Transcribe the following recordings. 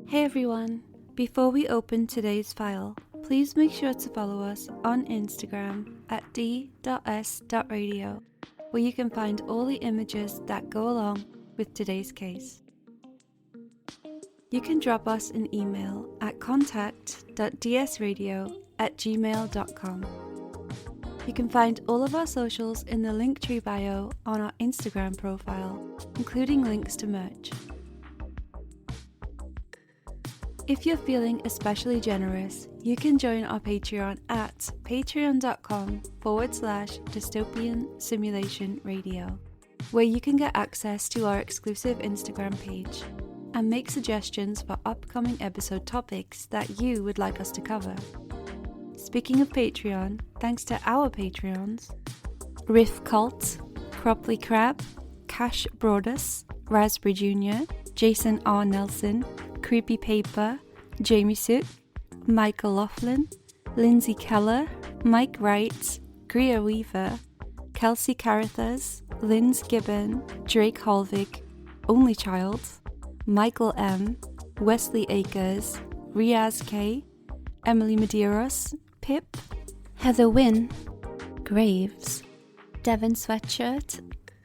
Hey everyone! Before we open today's file, please make sure to follow us on Instagram at d.s.radio, where you can find all the images that go along with today's case. You can drop us an email at contact.dsradio@gmail.com. You can find all of our socials in the Linktree bio on our Instagram profile, including links to merch. If you're feeling especially generous, you can join our Patreon at patreon.com/dystopian simulation radio, where you can get access to our exclusive Instagram page and make suggestions for upcoming episode topics that you would like us to cover. Speaking of Patreon, thanks to our Patreons, Riff Cult, Cropley Crab, Cash Broadus, Raspberry Jr., Jason R. Nelson, Creepy Paper, Jamie Sook, Michael Laughlin, Lindsay Keller, Mike Wright, Greer Weaver, Kelsey Carruthers, Linz Gibbon, Drake Holvig, Only Child, Michael M, Wesley Akers, Riaz K, Emily Medeiros, Pip, Heather Wynn, Graves, Devon Sweatshirt,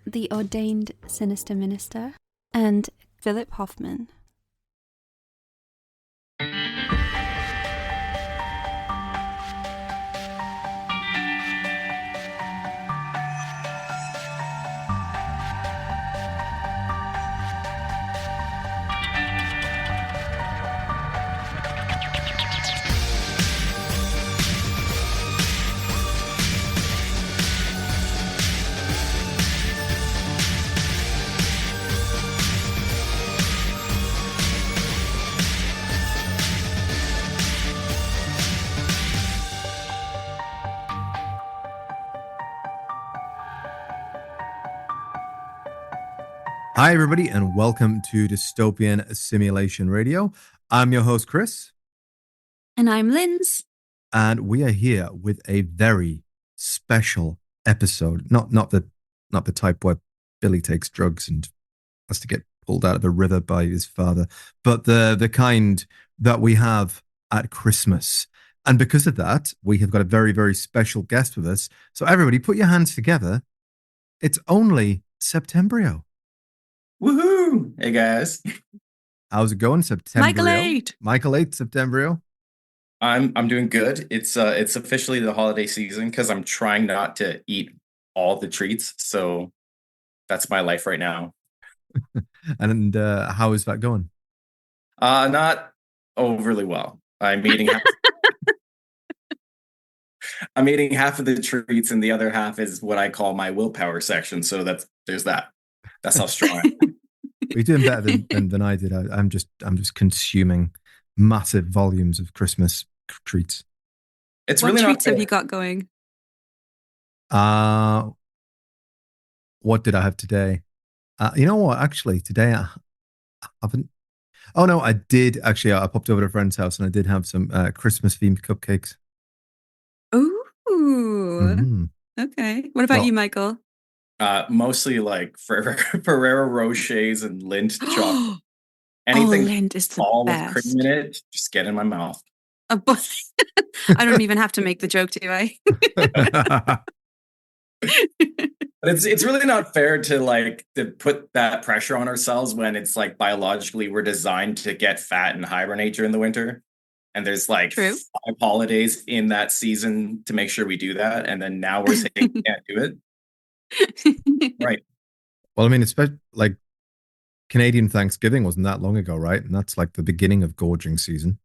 The Ordained Sinister Minister, and Philip Hoffman. Hi, everybody, and welcome to Dystopian Simulation Radio. I'm your host, Chris. And I'm Linz. And we are here with a very special episode. Not the type where Billy takes drugs and has to get pulled out of a river by his father, but the kind that we have at Christmas. And because of that, we have got a very, very special guest with us. So everybody, put your hands together. It's only Septembryo. Woohoo! Hey guys, how's it going, Septembryo? Michael 8, Septembryo. I'm doing good. It's officially the holiday season because I'm trying not to eat all the treats. So that's my life right now. And how is that going? Not overly well. I'm eating I'm eating half of the treats, and the other half is what I call my willpower section. So there's that. That's how strong I am. You're doing better than I did. I'm just consuming massive volumes of Christmas treats. It's what really treats not have you got going? What did I have today? You know what? Actually, today I haven't. Oh no, I did actually. I popped over to a friend's house and I did have some Christmas themed cupcakes. Ooh. Okay. What about you, Michael? Mostly like Ferrero Rochers and Lindt chocolate. Anything Lindt is the all best. with cream in it, just get in my mouth. I don't even have to make the joke, do I? But it's really not fair to put that pressure on ourselves when it's like biologically we're designed to get fat and hibernate during the winter. And there's like True. 5 holidays in that season to make sure we do that. And then now we're saying we can't do it. Right. Well, I mean, especially like Canadian Thanksgiving wasn't that long ago, right? And that's like the beginning of gorging season.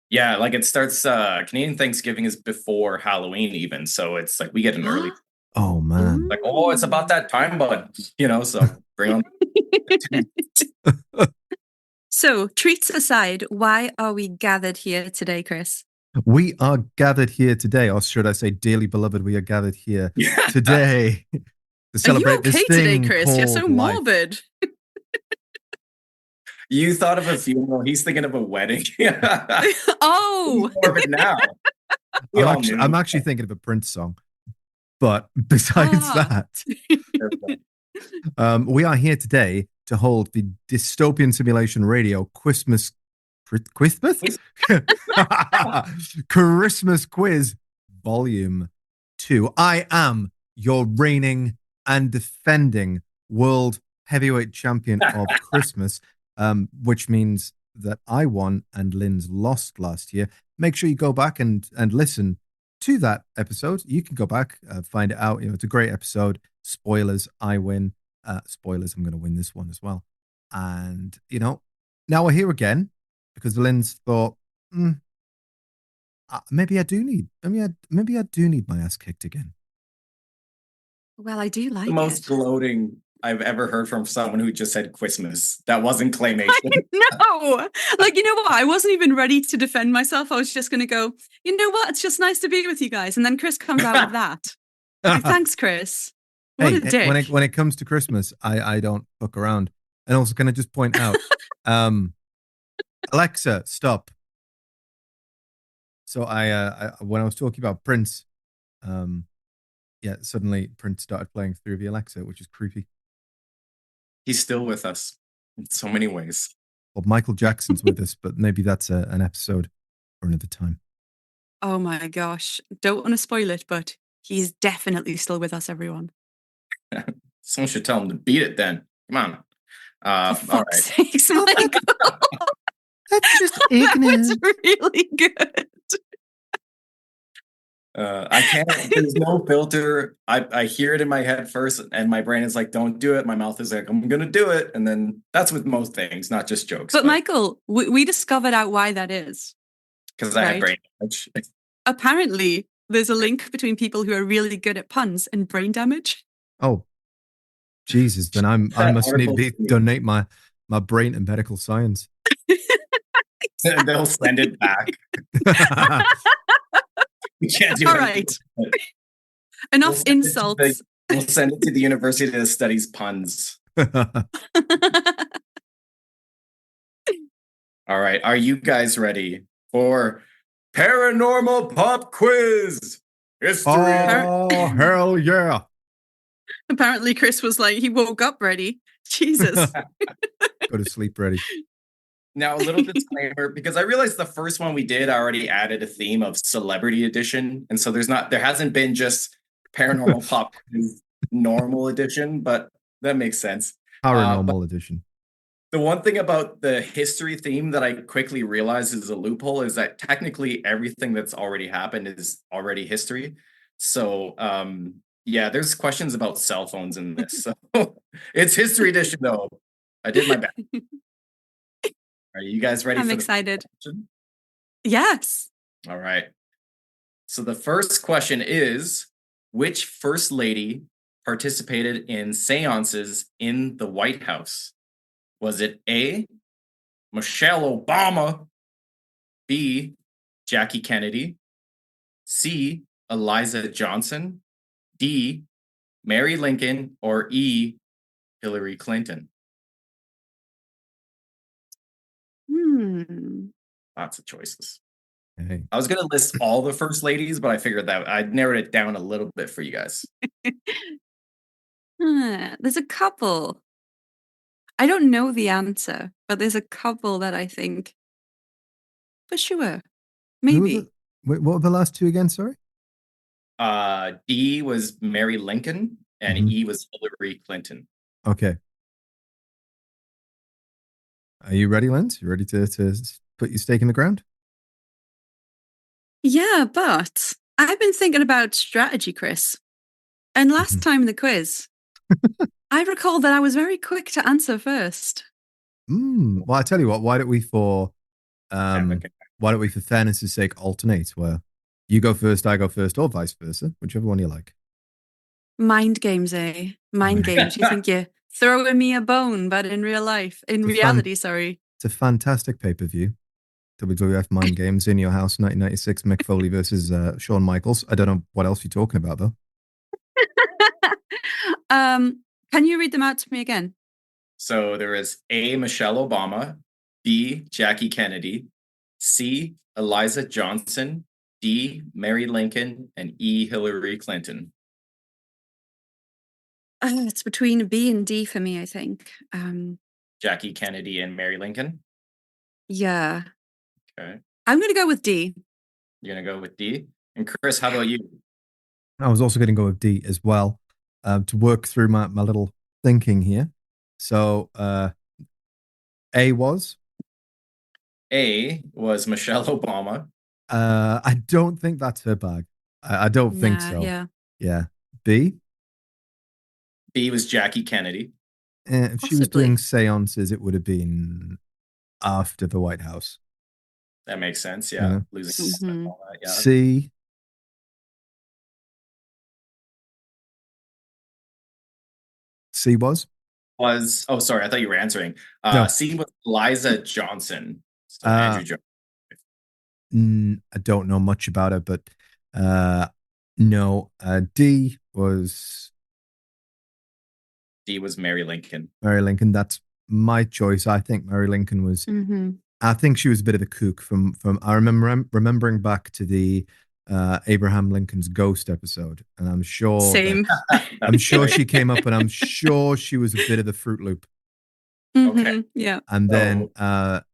Yeah, like it starts. Canadian Thanksgiving is before Halloween, even. So it's like we get an early. Oh man! Like, oh, it's about that time, bud. So bring on. So, treats aside, why are we gathered here today, Chris? We are gathered here today, or should I say, dearly beloved, we are gathered here today to celebrate Are you okay this thing today, Chris? You're so life. morbid. You thought of a funeral. He's thinking of a wedding. Oh, He's morbid now. I'm actually thinking of a Prince song. But besides that, we are here today to hold the Dystopian Simulation Radio Christmas Christmas? Christmas Quiz Volume 2. I am your reigning and defending world heavyweight champion of Christmas, which means that I won and Linz lost last year. Make sure you go back and listen to that episode. You can go back, find it out. It's a great episode. Spoilers, I win. Spoilers, I'm going to win this one as well. And, now we're here again because Linz thought, maybe I do need my ass kicked again. Well, I do like The most gloating I've ever heard from someone who just said Christmas. That wasn't claymation. No, you know what? I wasn't even ready to defend myself. I was just going to go, you know what? It's just nice to be with you guys. And then Chris comes out with that. Thanks, Chris. What a dick. When it comes to Christmas, I don't fuck around. And also, can I just point out, Alexa, stop. So I when I was talking about Prince, suddenly Prince started playing through the Alexa, which is creepy. He's still with us in so many ways. Well, Michael Jackson's with us, but maybe that's an episode for another time. Oh my gosh. Don't want to spoil it, but he's definitely still with us, everyone. Someone should tell him to beat it then. Come on. For fuck's sakes, Michael. That's just ignorant. That's really good. I can't. There's no filter. I hear it in my head first, and my brain is like, "Don't do it." My mouth is like, "I'm gonna do it," and then that's with most things, not just jokes. But Michael, we discovered out why that is. Because I have brain damage. Apparently, there's a link between people who are really good at puns and brain damage. Oh, Jesus! Then I must need to donate my brain to medical science. They'll send it back. We can't do all right. Enough insults. We'll send it to the university that studies puns. All right. Are you guys ready for Paranormal Pop Quiz? History. Oh, hell yeah. Apparently, Chris was like, he woke up ready. Jesus. Go to sleep ready. Now, a little disclaimer, because I realized the first one we did already added a theme of celebrity edition. And so there hasn't been just Paranormal Pop Quiz normal edition, but that makes sense. Paranormal edition. The one thing about the history theme that I quickly realized is a loophole is that technically everything that's already happened is already history. So, there's questions about cell phones in this. So it's history edition, though. I did my best. Are you guys ready? I'm excited. Yes. All right. So the first question is, which first lady participated in seances in the White House? Was it A, Michelle Obama, B, Jackie Kennedy, C, Eliza Johnson, D, Mary Lincoln, or E, Hillary Clinton? Lots of choices. Hey. I was going to list all the first ladies, but I figured that I'd narrowed it down a little bit for you guys. There's a couple. I don't know the answer, but there's a couple that I think for sure. Maybe. What were the last two again? Sorry. D was Mary Lincoln and E was Hillary Clinton. Okay. Are you ready, Linz? You ready to put your stake in the ground? Yeah, but I've been thinking about strategy, Chris. And last time in the quiz, I recall that I was very quick to answer first. Well, I tell you what. Why don't we, for fairness' sake, alternate? Where you go first, I go first, or vice versa, whichever one you like. Mind games, eh? Mind games. You think you're throwing me a bone, but in reality, sorry. It's a fantastic pay-per-view. WWF Mind Games in your house, 1996, Mick Foley versus Shawn Michaels. I don't know what else you're talking about, though. Can you read them out to me again? So there is A, Michelle Obama, B, Jackie Kennedy, C, Eliza Johnson, D, Mary Lincoln, and E, Hillary Clinton. It's between B and D for me, I think. Jackie Kennedy and Mary Lincoln? Yeah. Okay. I'm going to go with D. You're going to go with D. And Chris, how about you? I was also going to go with D as well, to work through my little thinking here. So A was? A was Michelle Obama. I don't think that's her bag. I don't think so. Yeah. Yeah. B? B was Jackie Kennedy. If she was Possibly. doing seances, it would have been after the White House. That makes sense. Yeah. Yeah. Losing Mhm. all that. Yeah. C? C was? Oh, sorry. I thought you were answering. No. C was Liza Johnson. So Andrew Johnson. I don't know much about her, but no. D was Mary Lincoln. Mary Lincoln. That's my choice. I think Mary Lincoln was. Mhm. I think she was a bit of a kook. From I remembering back to the Abraham Lincoln's Ghost episode, and I'm sure Same. I'm sure she came up, and I'm sure she was a bit of the Fruit Loop. Okay. Yeah. And then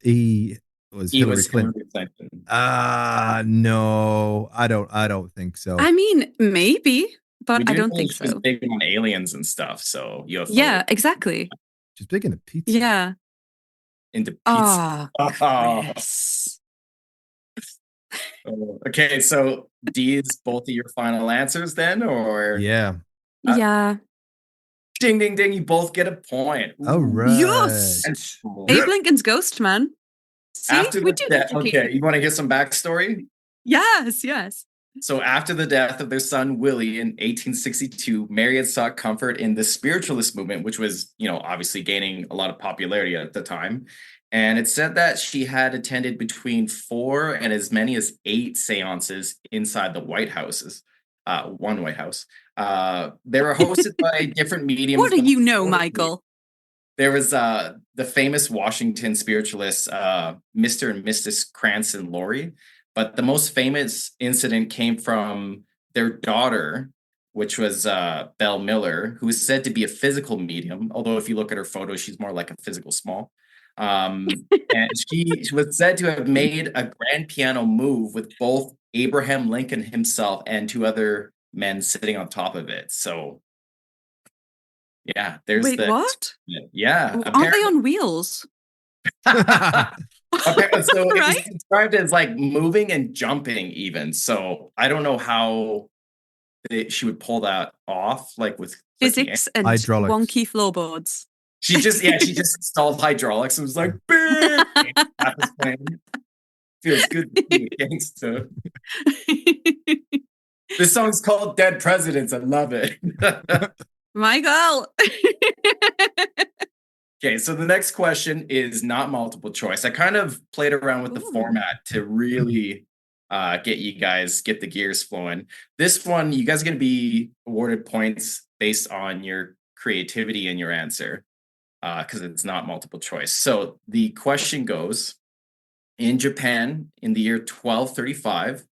E was Hillary Clinton. No, I don't think so. I mean, maybe, but I don't know think she was so. big on aliens and stuff. So UFO. Yeah, exactly. She's big into pizza. Yeah. Into pizza. Ah, Oh. Chris. Okay, so D is both of your final answers then, or Yeah. Yeah. Ding, ding, ding! You both get a point. Oh, right. Yes. Abe Lincoln's ghost, man. See, After we the do death. that. Okay, you want to hear some backstory? Yes. So after the death of their son Willie in 1862, Mary had sought comfort in the spiritualist movement, which was, obviously gaining a lot of popularity at the time. And it said that she had attended between 4 and as many as 8 seances inside the White Houses, one White House. They were hosted by different mediums. What do you know, Michael? There was the famous Washington spiritualists, Mr. and Mrs. Cranston Laurie. But the most famous incident came from their daughter, which was Belle Miller, who is said to be a physical medium. Although if you look at her photo, she's more like a physical small. And she was said to have made a grand piano move with both Abraham Lincoln himself and 2 other men sitting on top of it. So, yeah, there's what? Yeah. Aren't they on wheels? Okay, so it was Right? described as like moving and jumping even. So I don't know how she would pull that off, like with Physics and Hydraulics. wonky floorboards. She just installed hydraulics and was like, big. Feels good to be a gangster. This song's called Dead Presidents. I love it. Michael. Okay, so the next question is not multiple choice. I kind of played around with the format to really get the gears flowing. This one, you guys are going to be awarded points based on your creativity in your answer because it's not multiple choice. So the question goes, in Japan in the year 1235,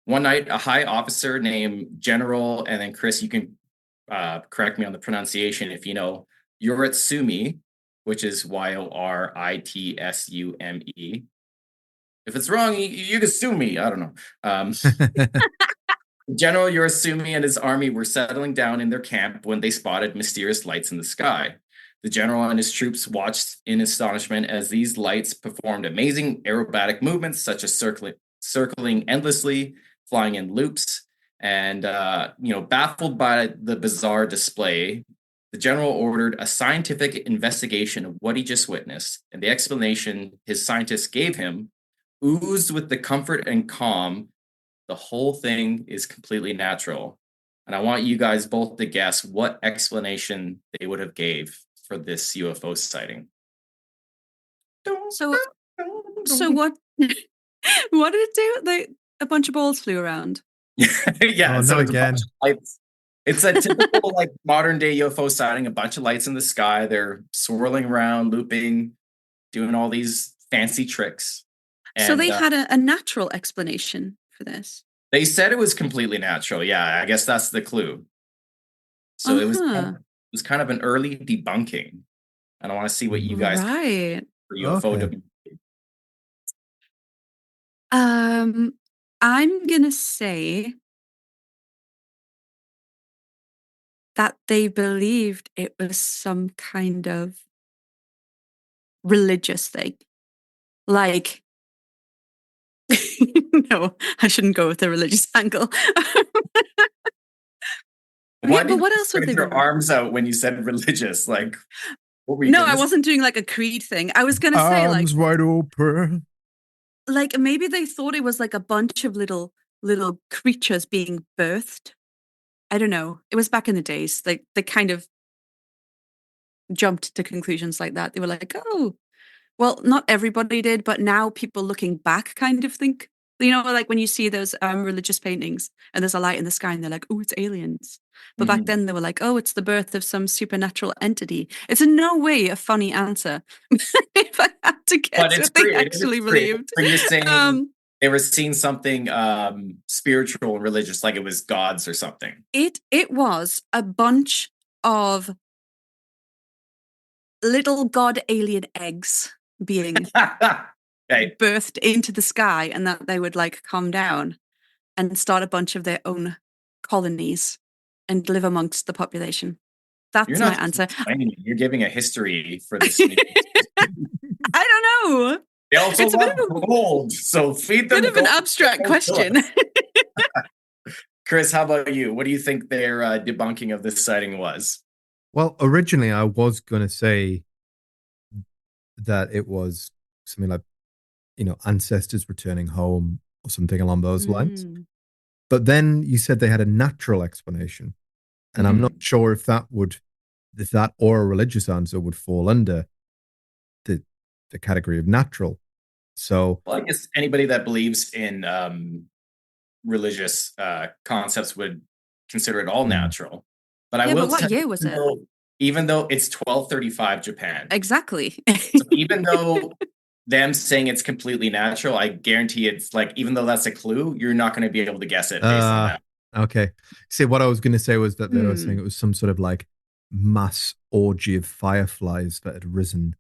one night a high officer named General, and then Chris, you can correct me on the pronunciation if you know, Yoritsumi, which is Yoritsume. If it's wrong, you can sue me. I don't know. General Yoritsumi and his army were settling down in their camp when they spotted mysterious lights in the sky. The general and his troops watched in astonishment as these lights performed amazing aerobatic movements, such as circling endlessly, flying in loops, and baffled by the bizarre display, the general ordered a scientific investigation of what he just witnessed, and the explanation his scientists gave him oozed with the comfort and calm. The whole thing is completely natural. And I want you guys both to guess what explanation they would have gave for this UFO sighting. So what? What did it do? A bunch of balls flew around. Yeah, so it's again. A bunch of lights. It's a typical like modern day UFO sighting. A bunch of lights in the sky. They're swirling around, looping, doing all these fancy tricks. So they had a natural explanation for this. They said it was completely natural. Yeah, I guess that's the clue. So it was kind of an early debunking. And I want to see what you guys right for UFO. Okay. I'm gonna say that they believed it was some kind of religious thing. Like, no, I shouldn't go with the religious angle. Why Yeah, but did what you else would spread they your be? arms out when you said religious? Like, what were you No, gonna I say? wasn't doing like a creed thing. I was gonna say Arms wide open. like maybe they thought it was like a bunch of little creatures being birthed. I don't know. It was back in the days. Like they kind of jumped to conclusions like that. They were like, oh, well, not everybody did, but now people looking back kind of think, like when you see those religious paintings and there's a light in the sky and they're like, oh, it's aliens. But back Mhm. then they were like, oh, it's the birth of some supernatural entity. It's in no way a funny answer. If I had to But guess it's what they creative. actually It's creative. believed. So you're saying Um, they were seeing something spiritual and religious, like it was gods or something. it was a bunch of little god alien eggs being Okay, birthed into the sky and that they would like come down and start a bunch of their own colonies and live amongst the population. you're That's my not just answer. explaining it. You're giving a history for this. I don't know. They also It's a love gold, so feed them bit of an gold. abstract question. Chris, how about you? What do you think their debunking of this sighting was? Well, originally I was going to say that it was something like, ancestors returning home or something along those lines. Mm. But then you said they had a natural explanation. And I'm not Mhm. sure if that or a religious answer would fall under the category of natural. So, Well, I guess anybody that believes in religious concepts would consider it all Mm. natural. But I Yeah, will but what tell you, year was it? even though it's 1235 Japan, Exactly. so even though them saying it's completely natural, I guarantee it's like, even though that's a clue, you're not going to be able to guess it based on that. okay. See, what I was going to say was that they were saying Hmm. it was some sort of like mass orgy of fireflies that had risen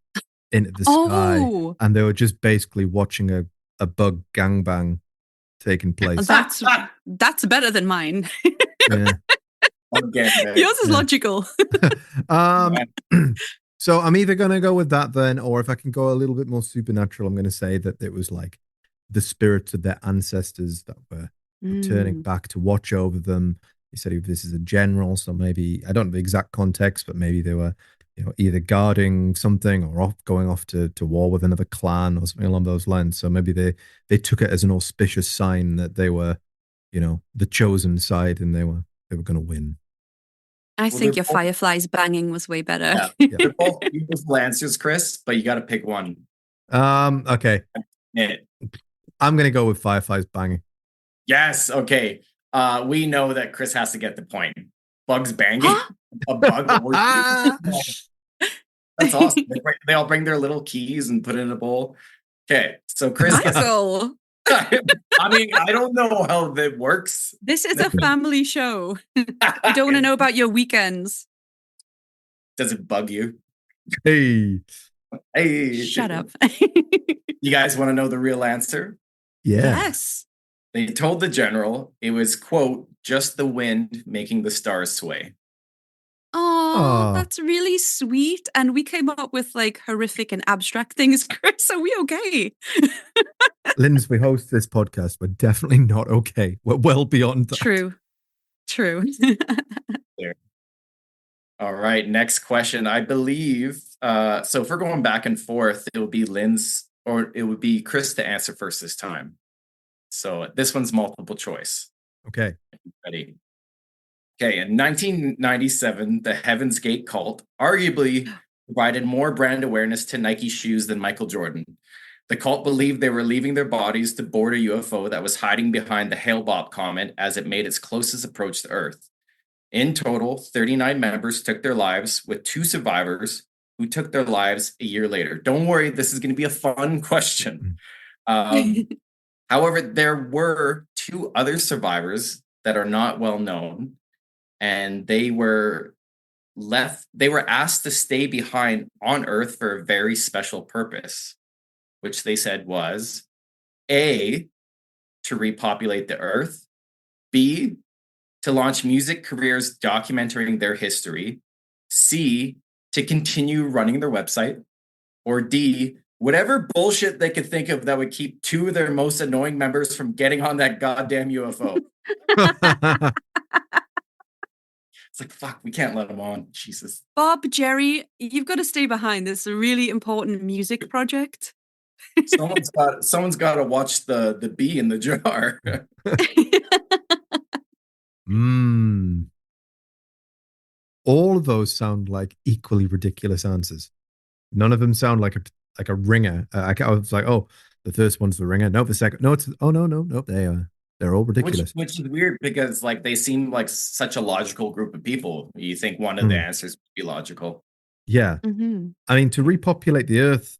into the sky. Oh, And they were just basically watching a bug gangbang taking place. that's better than mine. Yeah. Again, Yours is Yeah. logical. um, so I'm either going to go with that then, or if I can go a little bit more supernatural, I'm going to say that it was like the spirits of their ancestors that were returning Mm. back to watch over them. He said this is a general, so maybe I don't know the exact context, but maybe they were, either guarding something or going off to war with another clan or something along those lines. So maybe they took it as an auspicious sign that they were, the chosen side and they were going to win. I Well, think your fireflies banging was way better. yeah, they're both beautiful answers, Chris, but you got to pick one. Okay. Yeah. I'm gonna go with fireflies banging. Yes, okay. We know that Chris has to get the point. Bugs banging? Huh? A bug orgy? That's awesome. They all bring their little keys and put it in a bowl. Okay, so Chris gets. Michael, I mean, I don't know how that works. this is a family show. We don't want to know about your weekends. Does it bug you? Hey. Hey, Shut up. You guys want to know the real answer? Yeah. Yes. They told the general it was, quote, just the wind making the stars sway. Oh, Aw. that's really sweet. And we came up with like horrific and abstract things, Chris. Are we okay? Linz, we host this podcast. We're definitely not okay. We're well beyond that. True. All right, next question. I believe, so if we're going back and forth, it would be Linz or it would be Chris to answer first this time. So this one's multiple choice. Okay. Ready? Okay, in 1997, the Heaven's Gate cult arguably provided more brand awareness to Nike shoes than Michael Jordan. The cult believed they were leaving their bodies to board a UFO that was hiding behind the Hale-Bopp comet as it made its closest approach to Earth. In total, 39 members took their lives, with 2 survivors who took their lives a year later. Don't worry, this is going to be a fun question. However, there were 2 other survivors that are not well known, and they were asked to stay behind on Earth for a very special purpose, which they said was A, to repopulate the Earth, B, to launch music careers documenting their history, C, to continue running their website, or D, whatever bullshit they could think of that would keep two of their most annoying members from getting on that goddamn UFO. It's like, fuck, we can't let them on. Jesus. Bob, Jerry, you've got to stay behind. This is a really important music project. Someone's got to watch the bee in the jar. All of those sound like equally ridiculous answers. None of them sound like a ringer. I was like, oh, the first one's the ringer. No, the second. No, it's no. They're all ridiculous. Which is weird because like they seem like such a logical group of people. You think one of the answers would be logical. Yeah. Mm-hmm. I mean, to repopulate the Earth,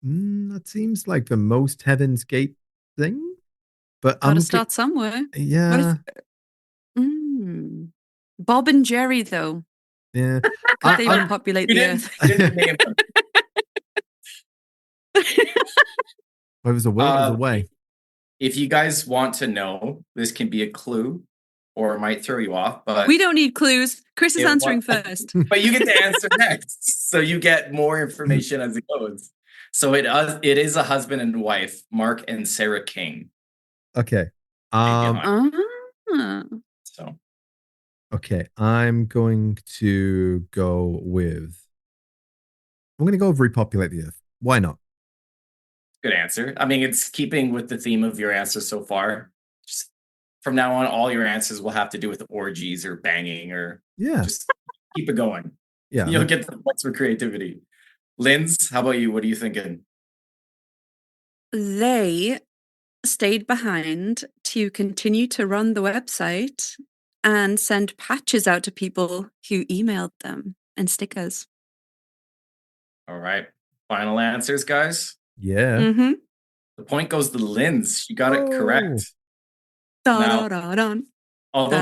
that seems like the most Heaven's Gate thing. But Gotta start somewhere. Yeah. Bob and Jerry, though. Yeah. Could they repopulate the Earth? It was a way. It was a way. If you guys want to know, this can be a clue or it might throw you off, but we don't need clues. Chris is answering first. But you get to answer next. So you get more information as it goes. So it is a husband and wife, Mark and Sarah King. Okay. So okay, I'm going to go with repopulate the Earth. Why not? good answer. I mean, it's keeping with the theme of your answers so far. Just from now on, all your answers will have to do with orgies or banging or just keep it going. Yeah. You'll get the points for creativity. Linz, how about you? What are you thinking? They stayed behind to continue to run the website and send patches out to people who emailed them and stickers. All right. Final answers, guys. Yeah. Mm-hmm. The point goes to Linz. You got it correct. Although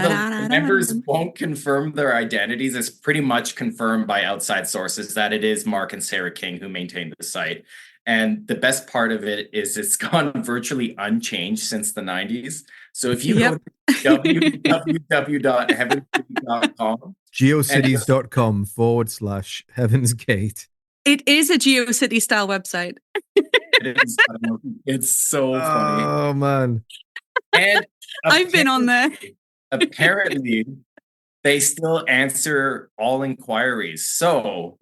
the members won't confirm their identities, it's pretty much confirmed by outside sources that it is Mark and Sarah King who maintain the site. And the best part of it is it's gone virtually unchanged since the 90s. So if you go to www.heavensgate.com, geocities.com/Heaven's Gate. It is a GeoCity style website. It is, it's so funny. Oh, man. And I've been on there. Apparently, they still answer all inquiries. So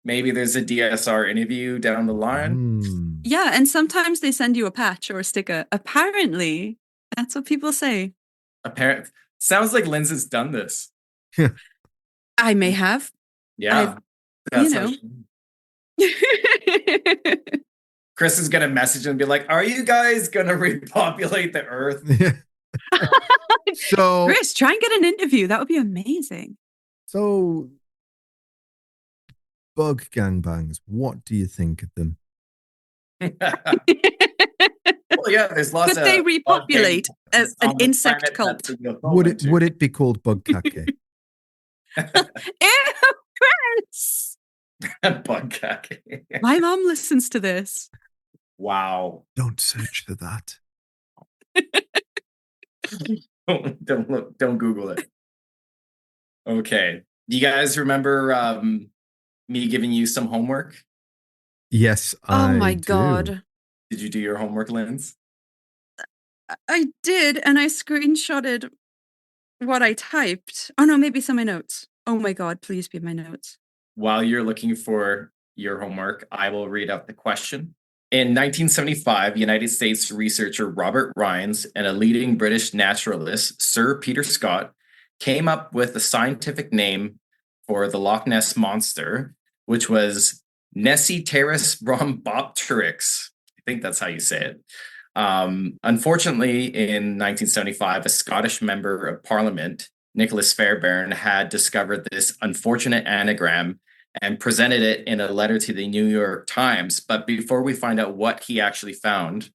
maybe there's a DSR interview down the line. Yeah, and sometimes they send you a patch or a sticker. Apparently, that's what people say. Sounds like Linz has done this. I may have. Yeah. Chris is going to message and be like, are you guys going to repopulate the earth? So, Chris, try and get an interview. That would be amazing. So, bug gangbangs, what do you think of them? Well, yeah, there's lots Could they repopulate an insect cult? Would it be called bug kake? Ew, Chris! Bug kake. My mom listens to this. Wow. Don't search for that. Don't Google it. Okay. Do you guys remember me giving you some homework? Yes, I my God. Did you do your homework, Linz? I did, and I screenshotted what I typed. Oh no, maybe some of my notes. Oh my God, please be my notes. While you're looking for your homework, I will read out the question. In 1975, United States researcher Robert Rines and a leading British naturalist, Sir Peter Scott, came up with a scientific name for the Loch Ness Monster, which was Nessiteris rhombopteryx. I think that's how you say it. Unfortunately, in 1975, a Scottish member of Parliament, Nicholas Fairbairn, had discovered this unfortunate anagram and presented it in a letter to the New York Times. But before we find out what he actually found,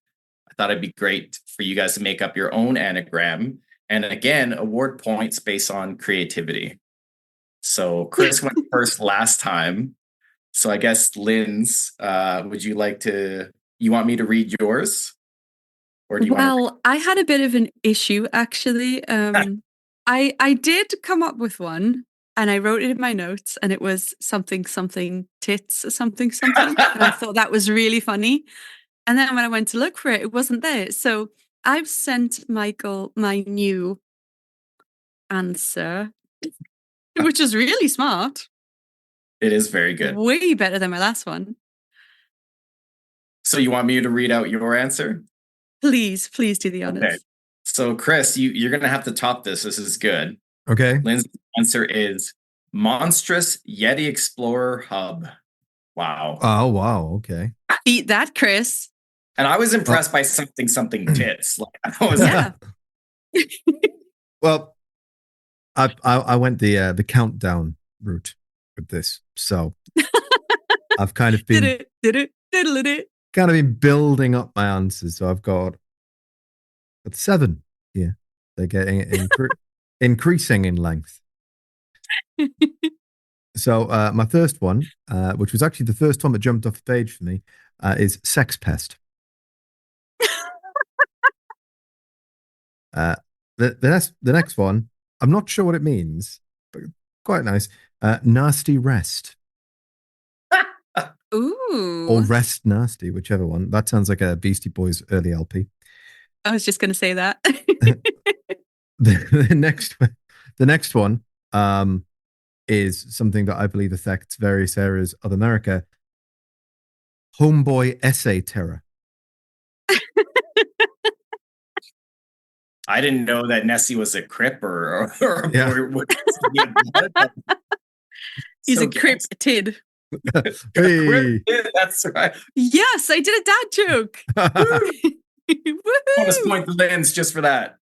I thought it'd be great for you guys to make up your own anagram and again, award points based on creativity. So Chris went first last time. So I guess Linz, would you like to You want me to read yours? Or do you want Well, I had a bit of an issue actually. I did come up with one, and I wrote it in my notes, and it was something something tits something something, and I thought that was really funny. And then when I went to look for it, it wasn't there. So I've sent Michael my new answer, which is really smart. It is very good. Way better than my last one. So you want me to read out your answer? Please do the honors. Okay. So Chris, you're going to have to top this. This is good. Okay. Lynn's answer is Monstrous Yeti Explorer Hub. Wow. Oh, wow. Okay. Beat that, Chris. And I was impressed by something tits. Like, I was Yeah. Well, I went the countdown route with this, so I've kind of been building up my answers. So I've got 7 here. They're getting increasing in length. So my first one, which was actually the first one that jumped off the page for me, is sex pest. The next one, I'm not sure what it means, but quite nice. Nasty rest. Ooh. Or rest nasty, whichever one. That sounds like a Beastie Boys early LP. I was just going to say that. The next one is something that I believe affects various areas of America. Homeboy essay terror. I didn't know that Nessie was a crip or Yeah. He's So a cryptid. Hey. That's right. Yes, I did a dad joke. Bonus Woohoo! point to Linz just for that.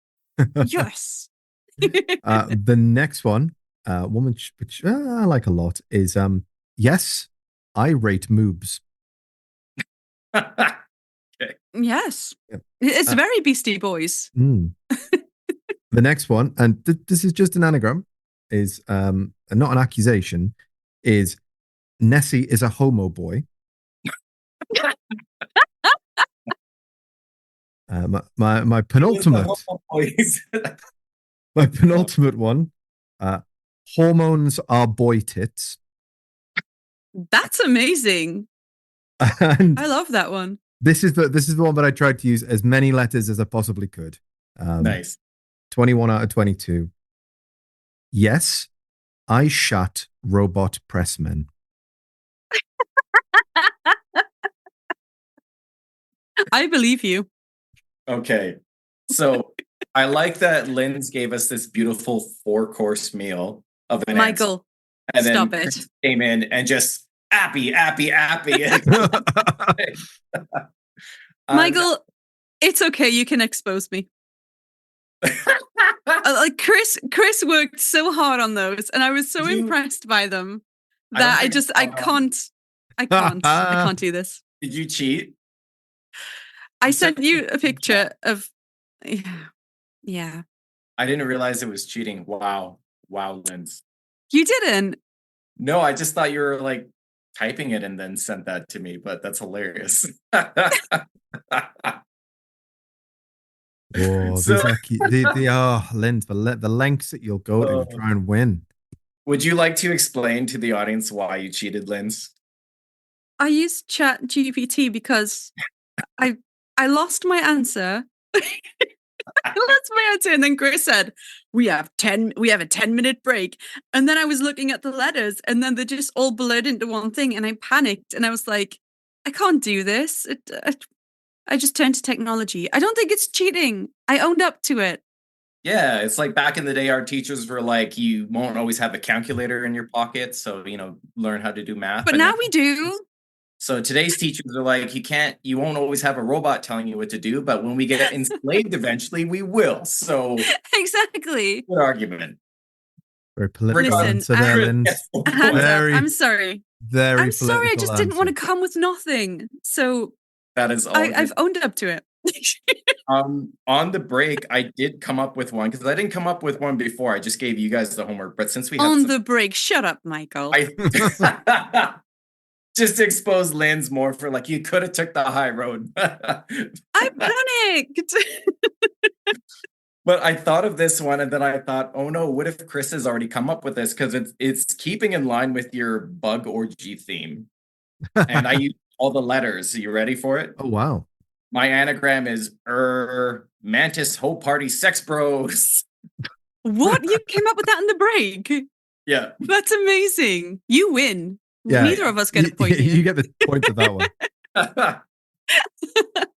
Yes. The next one, which I like a lot, is yes, I rate moobs. Yes. Yep. It's very Beastie Boys. The next one, and this is just an anagram, is not an accusation, is Nessie is a homo boy. My penultimate my penultimate one, hormones are boy tits. That's amazing. And I love that one. this is the one that I tried to use as many letters as I possibly could. Nice. 21 out of 22. Yes, I shot robot pressmen. I believe you. Okay. So I like that Linz gave us this beautiful 4-course meal of an answer. Michael, And then stop Chris it. came in and just appy. Michael, it's okay. You can expose me. Like Chris worked so hard on those, and I was so impressed by them that I can't do this. Did you cheat? I sent you a picture of, yeah. I didn't realize it was cheating. Wow, Linz. You didn't. No, I just thought you were like typing it and then sent that to me, but that's hilarious. Oh, So- Linz, the lengths that you'll go to try and win. Would you like to explain to the audience why you cheated, Linz? I used Chat GPT because I lost my answer. I lost my answer, and then Chris said, we have a 10-minute break. And then I was looking at the letters, and then they just all blurred into one thing, and I panicked, and I was like, I can't do this. I just turned to technology. I don't think it's cheating. I owned up to it. Yeah, it's like back in the day, our teachers were like, you won't always have a calculator in your pocket, so learn how to do math. But now we do. So today's teachers are like, you won't always have a robot telling you what to do, but when we get enslaved eventually, we will. So Exactly. good argument. Very political Listen, answer there, Linz. Hands up. Very- I'm sorry. Very I'm sorry. I political just didn't want to answer. come with nothing. So That is all. I've owned up to it. On the break, I did come up with one because I didn't come up with one before. I just gave you guys the homework. But since we have On the break. Shut up, Michael. Just to expose Linz more for like, you could have took the high road. I panicked. But I thought of this one and then I thought, oh no, what if Chris has already come up with this? Because it's keeping in line with your bug orgy theme. And I use all the letters. Are you ready for it? Oh, wow. My anagram is Mantis Whole Party Sex Bros. What? You came up with that in the break? Yeah. That's amazing. You win. Yeah. Neither of us get a point here. You get the point for that one.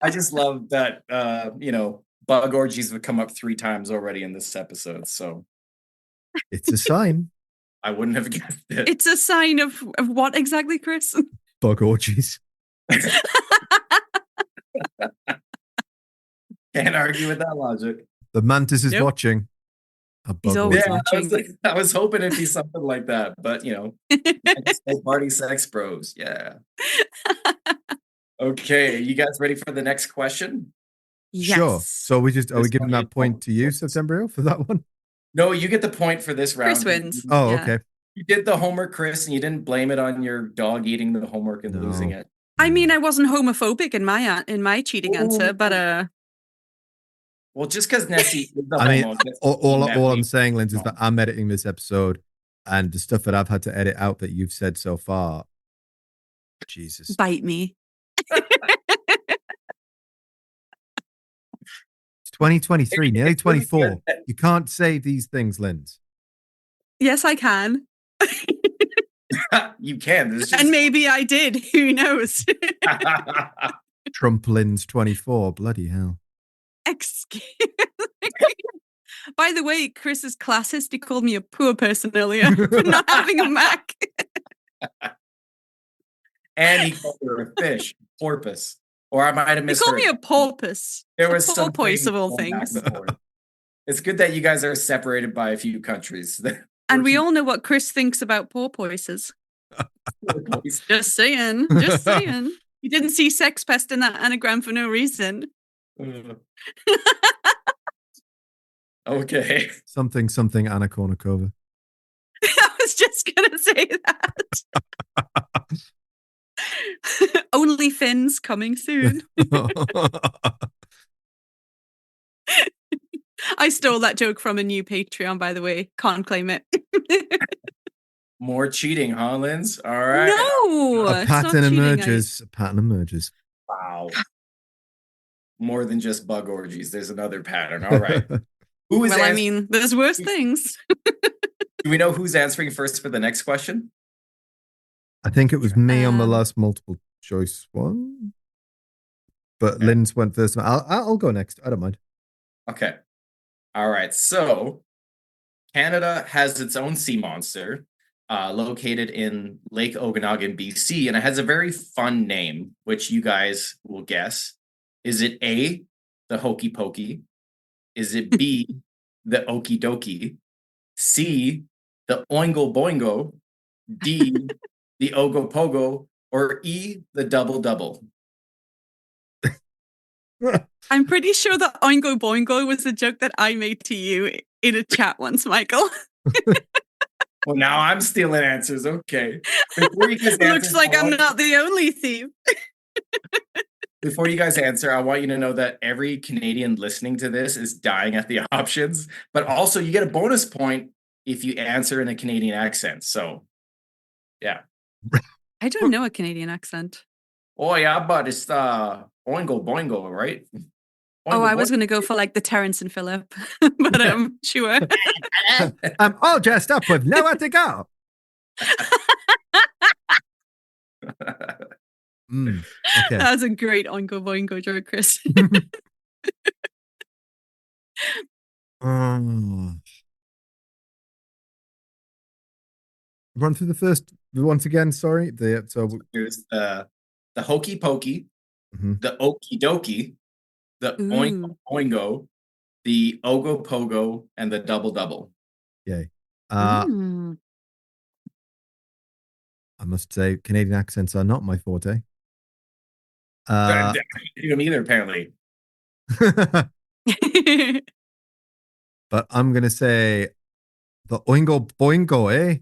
I just love that, bug orgies have come up 3 times already in this episode. So It's a sign. I wouldn't have guessed it. It's a sign of what exactly, Chris? Bug orgies. Can't argue with that logic. The mantis is Nope. watching. A bug He's always orgy. Yeah, I was hoping it'd be something like that, but Whole Party Sex Bros. Yeah. Okay, you guys ready for the next question? Yes. Sure. So are we giving that point to you, points. Septembryo, for that one? No, you get the point for this round. Chris wins. Oh, Yeah. okay. You did the homework, Chris, and you didn't blame it on your dog eating the homework and losing it. I mean, I wasn't homophobic in my cheating answer, but Well, just because Nessie is the I mean, homo, doesn't all mean that I'm means- saying, Linz, is that I'm editing this episode, and the stuff that I've had to edit out that you've said so far, Jesus. bite me. It's 2023, nearly 24. You can't say these things, Linz. Yes, I can. You can. There's just... And maybe I did. Who knows? Trump Linz 24. Bloody hell. Excuse me. By the way, Chris is classist. He called me a poor person earlier for not having a Mac. And he called her a fish, porpoise. Or I might have He misheard. called me a porpoise. There was a some porpoise of all going back things. and forth. It's good that you guys are separated by a few countries. And we all know what Chris thinks about porpoises. Just saying. Just saying. You didn't see sex pest in that anagram for no reason. Okay. Something Anna Kournikova. I was just going to say that. Only Fins coming soon. I stole that joke from a new Patreon, by the way. Can't claim it. More cheating, huh, Linz? All right. No! A it's not pattern cheating. emerges. A pattern emerges. Wow. More than just bug orgies. There's another pattern. All right. Who is Well, I answering? mean, there's worse things. Do we know who's answering first for the next question? I think it was me on the Um, last multiple choice one. But Okay. Linz went first. I'll go next. I don't mind. Okay. All right. So Canada has its own sea monster located in Lake Okanagan, BC, and it has a very fun name, which you guys will guess. Is it A, the Hokey Pokey? Is it B, the Okie Dokie? C, the Oingo Boingo? D, the Ogo Pogo? Or E, the Double Double? I'm pretty sure that Oingo Boingo was a joke that I made to you in a chat once, Michael. Well, now I'm stealing answers. Okay. Before you guys Looks answer, like I I'm want- not the only thief. Before you guys answer, I want you to know that every Canadian listening to this is dying at the options, but also you get a bonus point if you answer in a Canadian accent. So, yeah. I don't know a Canadian accent. Oh, yeah, but it's Oingo Boingo, right? Oh, Oingo I was boingo. going to go for like the Terrence and Phillip, but sure. I'm all dressed up with nowhere to go. Okay. That's a great Oingo Boingo joke, Chris. Run through the first once again. Sorry. There's the Hokey Pokey, Mhm. the Okie Dokie, the Oingo Ooh. Boingo, the Ogo Pogo, and the Double Double. Yay. Mm. I must say, Canadian accents are not my forte. I don't do them either, apparently. But I'm gonna say the Oingo Boingo, eh?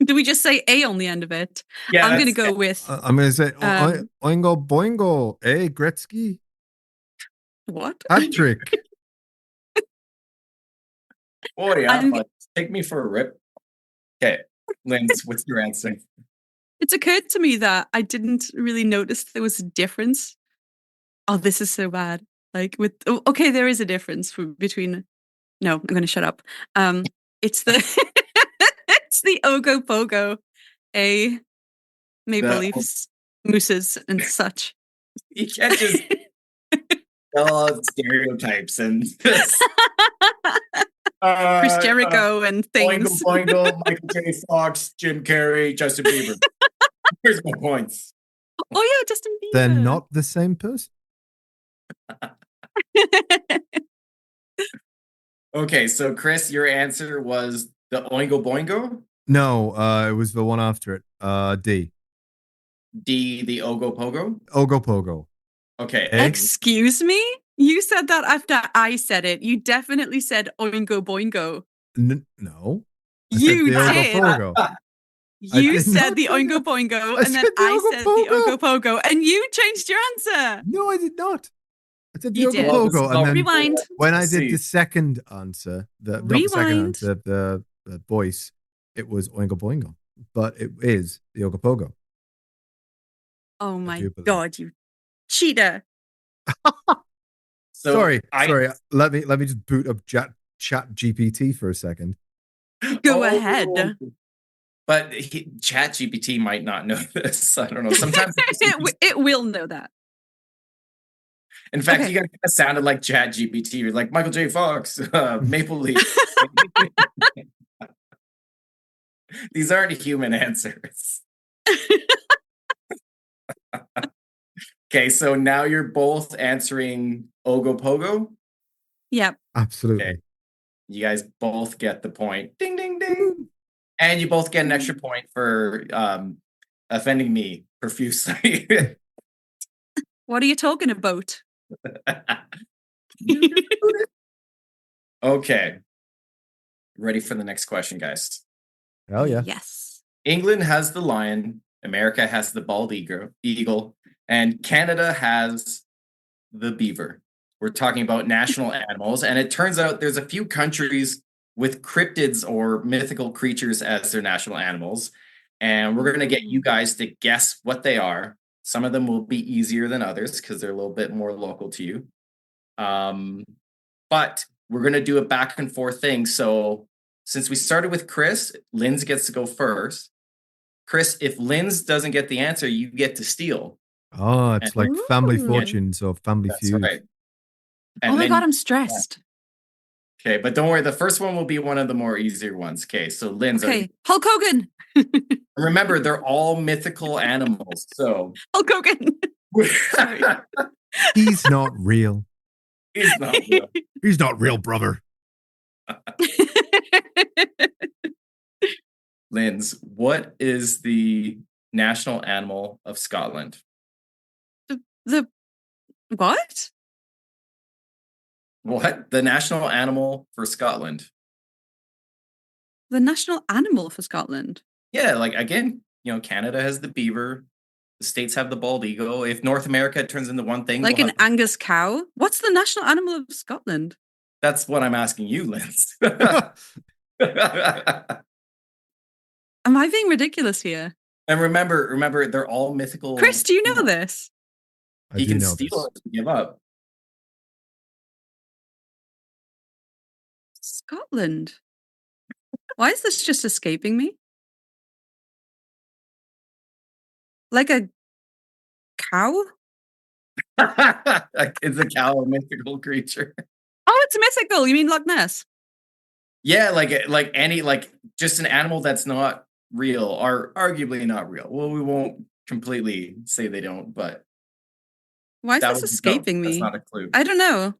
Do we just say A on the end of it? Yeah, I'm going to that's- go with I'm going to say Oingo Boingo. Gretzky. what? Hat trick. Oh yeah, I'm- but take me for a rip. Okay, Linz, what's your answer? It's occurred to me that I didn't really notice there was a difference. Oh, this is so bad. Like okay, there is a difference between. No, I'm going to shut up. It's the it's the Ogo Pogo, maple The- leaves, mooses, and such. You can't just tell out stereotypes and just, Chris Jericho and things. Boingo Boingo, Michael J. Fox, Jim Carrey, Justin Bieber. Here's my points. Oh yeah, Justin Bieber. They're not the same person. Okay, so Chris, your answer was the Oingo Boingo? No, it was the one after it. D. D, the Ogo Pogo? Ogo Pogo. Okay. Eh? Excuse me? You said that after I said it. You definitely said Oingo Boingo. No. I You said the did. Ogo Pogo. I You did said not the say Oingo that. Boingo, I and then said the I Ogo said Pogo. the Ogo Pogo, and you changed your answer. No, I did not. I said the You Ogo did. Well, this Pogo. is And all then Rewind. when I did See. the second answer, not the second Rewind. answer, the voice, it was Oingo Boingo. But it is the Ogo Pogo. Oh my do believe. god, you cheater. So sorry. I- Let me just boot up Chat GPT for a second. Go ahead. But Chat GPT might not know this. I don't know. Sometimes, It will know that. in fact, Okay. you guys kind of sounded like Chat GPT. You're like Michael J. Fox, Maple Leaf. These aren't human answers. Okay, so now you're both answering Ogo Pogo. Yep. Absolutely. Okay. You guys both get the point. Ding, ding, ding. And you both get an extra point for offending me profusely. What are you talking about? Okay. Ready for the next question, guys. Hell yeah. Yes. England has the lion, America has the bald eagle, and Canada has the beaver. We're talking about national animals, and it turns out there's a few countries with cryptids or mythical creatures as their national animals, and we're going to get you guys to guess what they are. Some of them will be easier than others because they're a little bit more local to you. But we're going to do a back and forth thing. So since we started with Chris, Linz gets to go first. Chris, if Linz doesn't get the answer, you get to steal. Oh, it's like Family Ooh. Fortunes or Family That's Feud. right. Oh my god, I'm stressed. Okay, but don't worry. The first one will be one of the more easier ones. Okay, so Linz, Okay, Hulk Hogan. remember, they're all mythical animals. So Hulk Hogan. He's not real. he's not real. He's not real, brother. Linz, what is the national animal of Scotland? the what? What? The national animal for Scotland? The national animal for Scotland. Yeah, like again, Canada has the beaver. The states have the bald eagle. If North America turns into one thing, Like we'll an Angus cow? What's the national animal of Scotland? that's what I'm asking you, Linz. Am I being ridiculous here? And remember, they're all mythical. Chris, do you know this? I He do can know steal this. it and give up. Scotland. Why is this just escaping me? Like a cow? Is a cow a mythical creature? Oh, it's mythical. You mean Loch Ness? Yeah, like just an animal that's not real, or arguably not real. Well, we won't completely say they don't, but Why is that this was escaping That's me? not a clue. I don't know.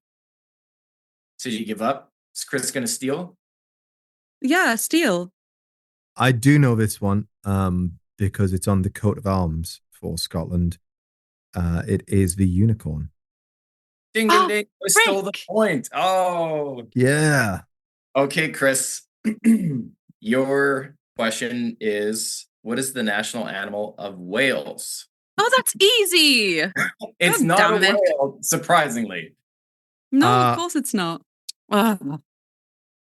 So you give up? Is Chris gonna steal? Yeah, steel. I do know this one because it's on the coat of arms for Scotland. It is the unicorn. Ding ding ding! I stole the frick. point. Oh, Yeah. okay, Chris. Your Question is, what is the national animal of Wales? Oh, that's easy. It's God not a damn it. whale, surprisingly. No, of Uh, course it's not. Ugh.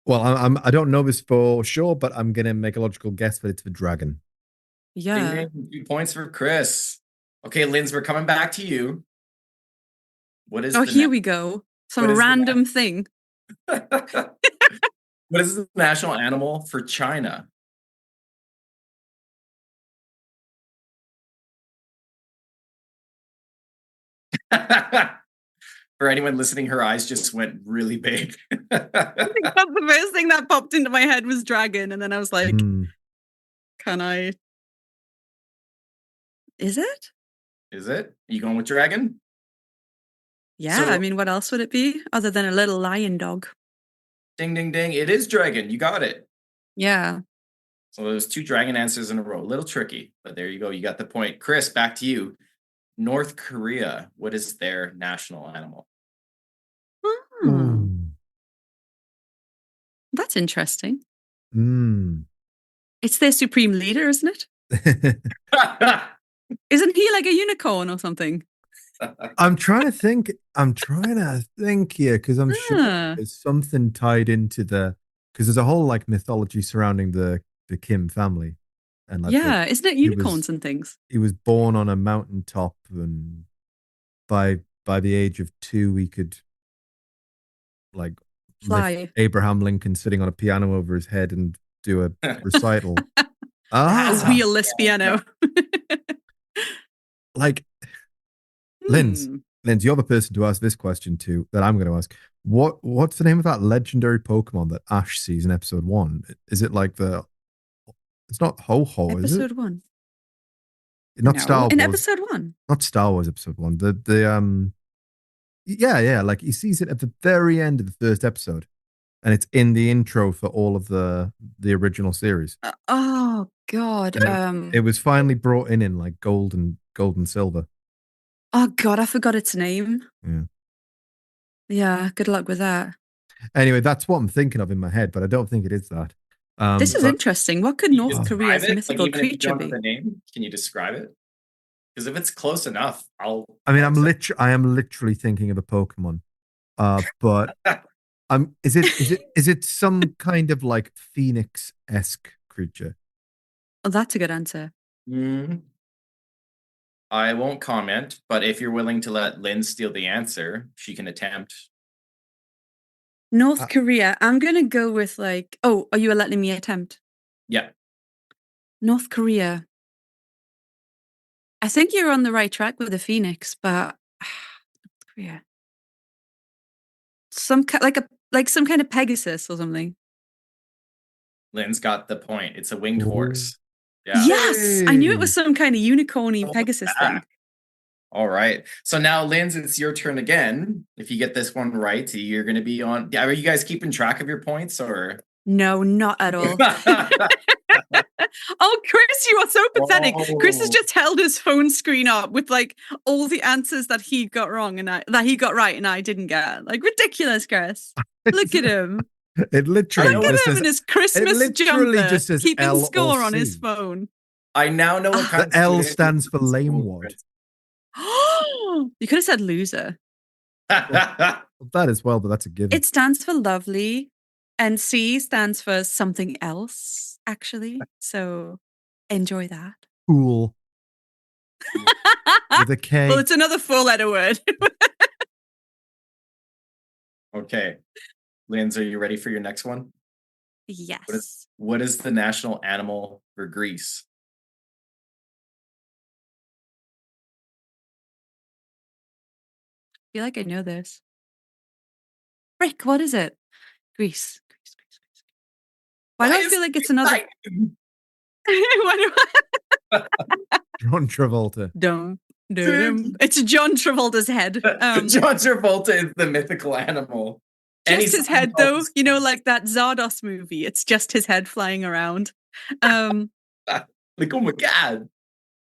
Well, I don't know this for sure, but I'm gonna make a logical guess that it's the dragon. Ding, Yeah. ding, 2 points for Chris. Okay, Linz, we're coming back to you. What is Oh, the here we go. Some what is the random thing. what is the national animal for China? For anyone listening, her eyes just went really big. That's the first thing that popped into my head was dragon, and then I was like, can I? Is it? Is it? You going with dragon? Yeah, So- I mean, what else would it be other than a little lion dog? Ding, ding, ding. It is dragon. You got it. Yeah. So there's 2 dragon answers in a row. A little tricky, but there you go. You got the point. Chris, back to you. North Korea, what is their national animal? Hmm. That's interesting. It's their supreme leader, isn't it? Isn't he like a unicorn or something? I'm trying to think here because I'm sure Ah. there's something tied into because there's a whole like mythology surrounding the Kim family, and like Yeah, isn't it unicorns and things? he was born on a mountaintop, and by the age of 2 he could like Fly. lift Abraham Lincoln sitting on a piano over his head and do a recital. A wheelless piano. Like Linz, you're the person to ask this question to that I'm going to ask. What's the name of that legendary Pokemon that Ash sees in episode 1? Is it like it's not Ho-Ho, is it? Episode 1. Not No, Star Wars. in episode 1. Not Star Wars episode 1. Yeah, like he sees it at the very end of the first episode, and it's in the intro for all of the original series. Oh God. It was finally brought in like gold and silver. Oh God, I forgot its name. Yeah. Yeah, good luck with that. Anyway, that's what I'm thinking of in my head, but I don't think it is that. This is interesting. What could North Korea's Describe it? mythical even if you creature don't know be? the name, can you describe it? Because if it's close enough, I am literally thinking of a Pokemon. But is it some kind of like Phoenix-esque creature? Oh, that's a good answer. I won't comment, but if you're willing to let Lynn steal the answer, she can attempt. North Korea. I'm gonna go with like. Oh, are you letting me attempt? Yeah. North Korea. I think you're on the right track with the Phoenix, but North Korea. Some some kind of Pegasus or something. Lynn's got the point. It's a winged horse. Yeah. Yes, I knew it was some kind of unicorny Pegasus thing. All right. So now, Linz, it's your turn again. If you get this one right, you're going to be on. Are you guys keeping track of your points or? No, not at all. Oh, Chris, you are so pathetic. Chris has just held his phone screen up with like all the answers that he got wrong and that he got right and I didn't get. Like ridiculous, Chris. Look at him. It literally Look at him in his Christmas jumper, just says keeping L score or on his C. phone. I now know what kind The L stands for lamewad. You could have said loser. That as well, but that's a given. It stands for lovely, and C stands for something else, actually. So enjoy that. Cool. With a K. Well, it's another 4-letter word. Okay. Linz, are you ready for your next one? Yes. What is the national animal for Greece? I feel like I know this. Rick, what is it? Greece. Why do I feel like it's another? Why do John Travolta. Dum, dum. It's John Travolta's head. John Travolta is the mythical animal. Just his head, though. You know, like that Zardos movie. It's just his head flying around. Like, oh my God.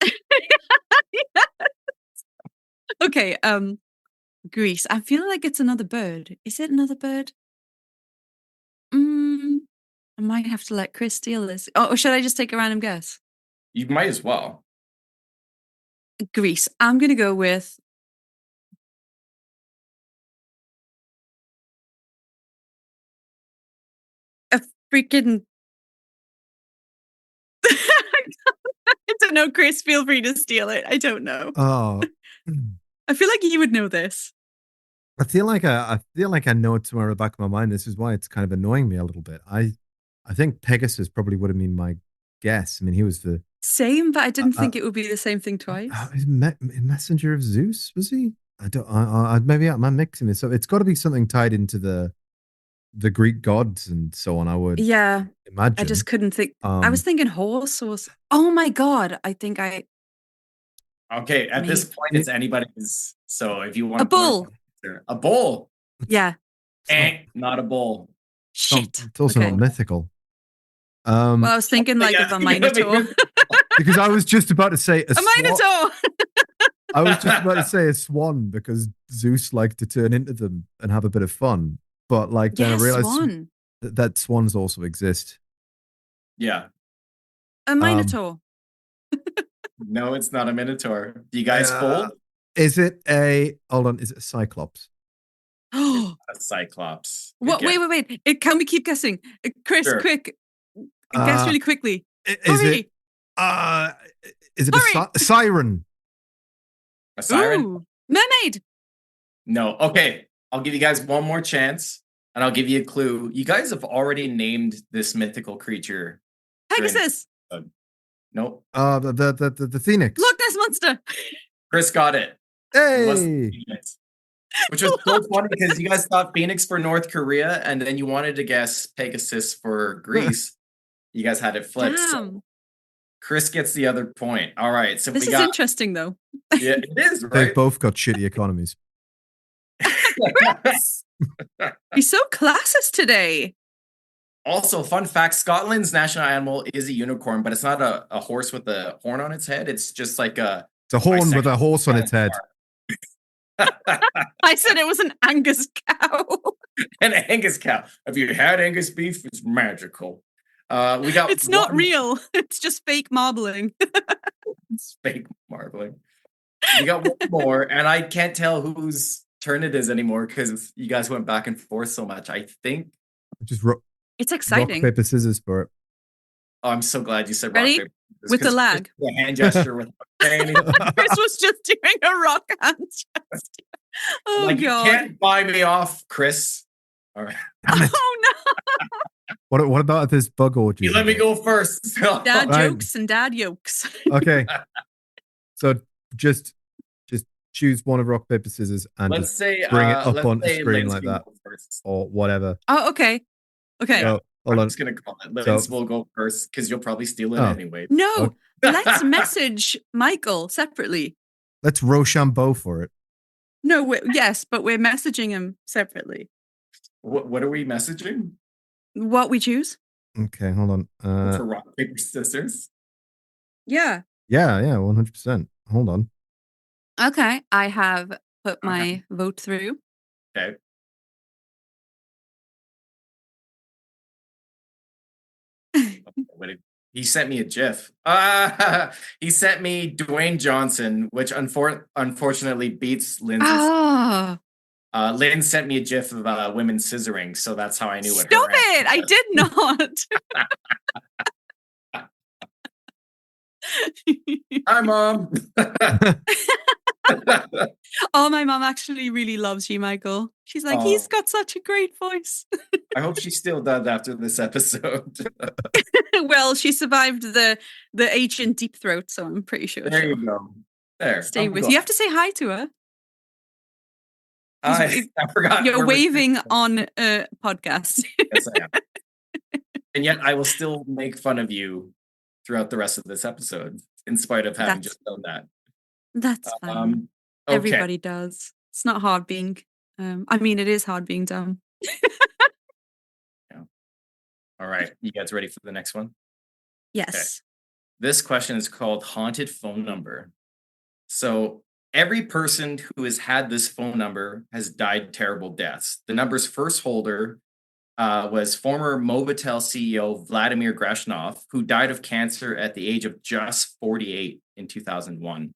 Yes. Okay, Greece. I feel like it's another bird. Is it another bird? I might have to let Chris steal this. Oh, or should I just take a random guess? You might as well. Greece. I'm going to go with a freaking. I don't know, Chris. Feel free to steal it. I don't know. Oh, I feel like you would know this. I feel like I know it somewhere in the back of my mind. This is why it's kind of annoying me a little bit. I think Pegasus probably would have been my guess. I mean, he was the Same, but I didn't think it would be the same thing twice. messenger of Zeus, was he? I don't. Maybe I'm mixing this up. It's got to be something tied into the Greek gods and so on. I would imagine. I just couldn't think. I was thinking horse or. Oh my god! I think I. Okay, at this point, it's anybody's. So if you want a bull, a bull, yeah, not a bull. Shit. It's also not mythical. Well, I was thinking like of a minotaur. Because I was just about to say a minotaur. I was just about to say a swan because Zeus liked to turn into them and have a bit of fun. But like then I realized that swans also exist. Yeah. A minotaur. No, it's not a minotaur. Do you guys fold? Is it a cyclops? A cyclops. What? Wait. Can we keep guessing? Chris, Sure. Quick. Guess really quickly. Is it a siren? A siren? Ooh, mermaid. No. Okay. I'll give you guys one more chance and I'll give you a clue. You guys have already named this mythical creature. Pegasus. Nope. The phoenix. Loch Ness monster. Chris got it. Hey. Which was so funny because you guys thought Phoenix for North Korea and then you wanted to guess Pegasus for Greece. You guys had it flipped. So Chris gets the other point. All right. So this is interesting though. Yeah, it is, right? They've both got shitty economies. He's so classist today. Also, fun fact, Scotland's national animal is a unicorn, but it's not a horse with a horn on its head. It's just like it's a horn with a horse on its head. I said it was an Angus cow. An Angus cow. If you had Angus beef, it's magical. We got. It's not real. It's just fake marbling. It's fake marbling. We got one more, and I can't tell whose turn it is anymore because you guys went back and forth so much. I think it's exciting. Rock, paper, scissors for it. Oh, I'm so glad you said ready? Rock, paper, scissors. With the lag. The hand gesture with Chris was just doing a rock hand gesture. Oh, like, God. You can't buy me off, Chris. All right. Oh, no. What about this bug orgy? You let me go first. Dad jokes and dad yokes. Okay. So just choose one of rock, paper, scissors and let's say, bring it up on the screen Linz like that. Or whatever. Oh, okay. Okay. So, I'm just going to call it. Linz will go first because you'll probably steal it anyway. No, let's message Michael separately. Let's Rochambeau for it. No, yes, but we're messaging him separately. What are we messaging? What we choose? Okay, hold on. For rock, paper, scissors? Yeah. Yeah, 100%. Hold on. Okay, I have put my vote through. Okay. He sent me a GIF. He sent me Dwayne Johnson, which unfortunately beats Lindsay's. Lynn sent me a GIF of women scissoring, so that's how I knew it. Stop it! I did not. Hi, Mom. Oh, my mom actually really loves you, Michael. She's like, he's got such a great voice. I hope she still does after this episode. Well, she survived the ancient deep throat, so I'm pretty sure. There you go. There. Stay with you. You have to say hi to her. I forgot. You're waving on a podcast. Yes, I am. And yet I will still make fun of you throughout the rest of this episode, in spite of having just done that. That's fine. Okay. Everybody does. It's not hard being. I mean, it is hard being dumb. Yeah. All right. You guys ready for the next one? Yes. Okay. This question is called Haunted Phone Number. So every person who has had this phone number has died terrible deaths. The number's first holder was former Mobitel CEO Vladimir Grashnov, who died of cancer at the age of just 48 in 2001.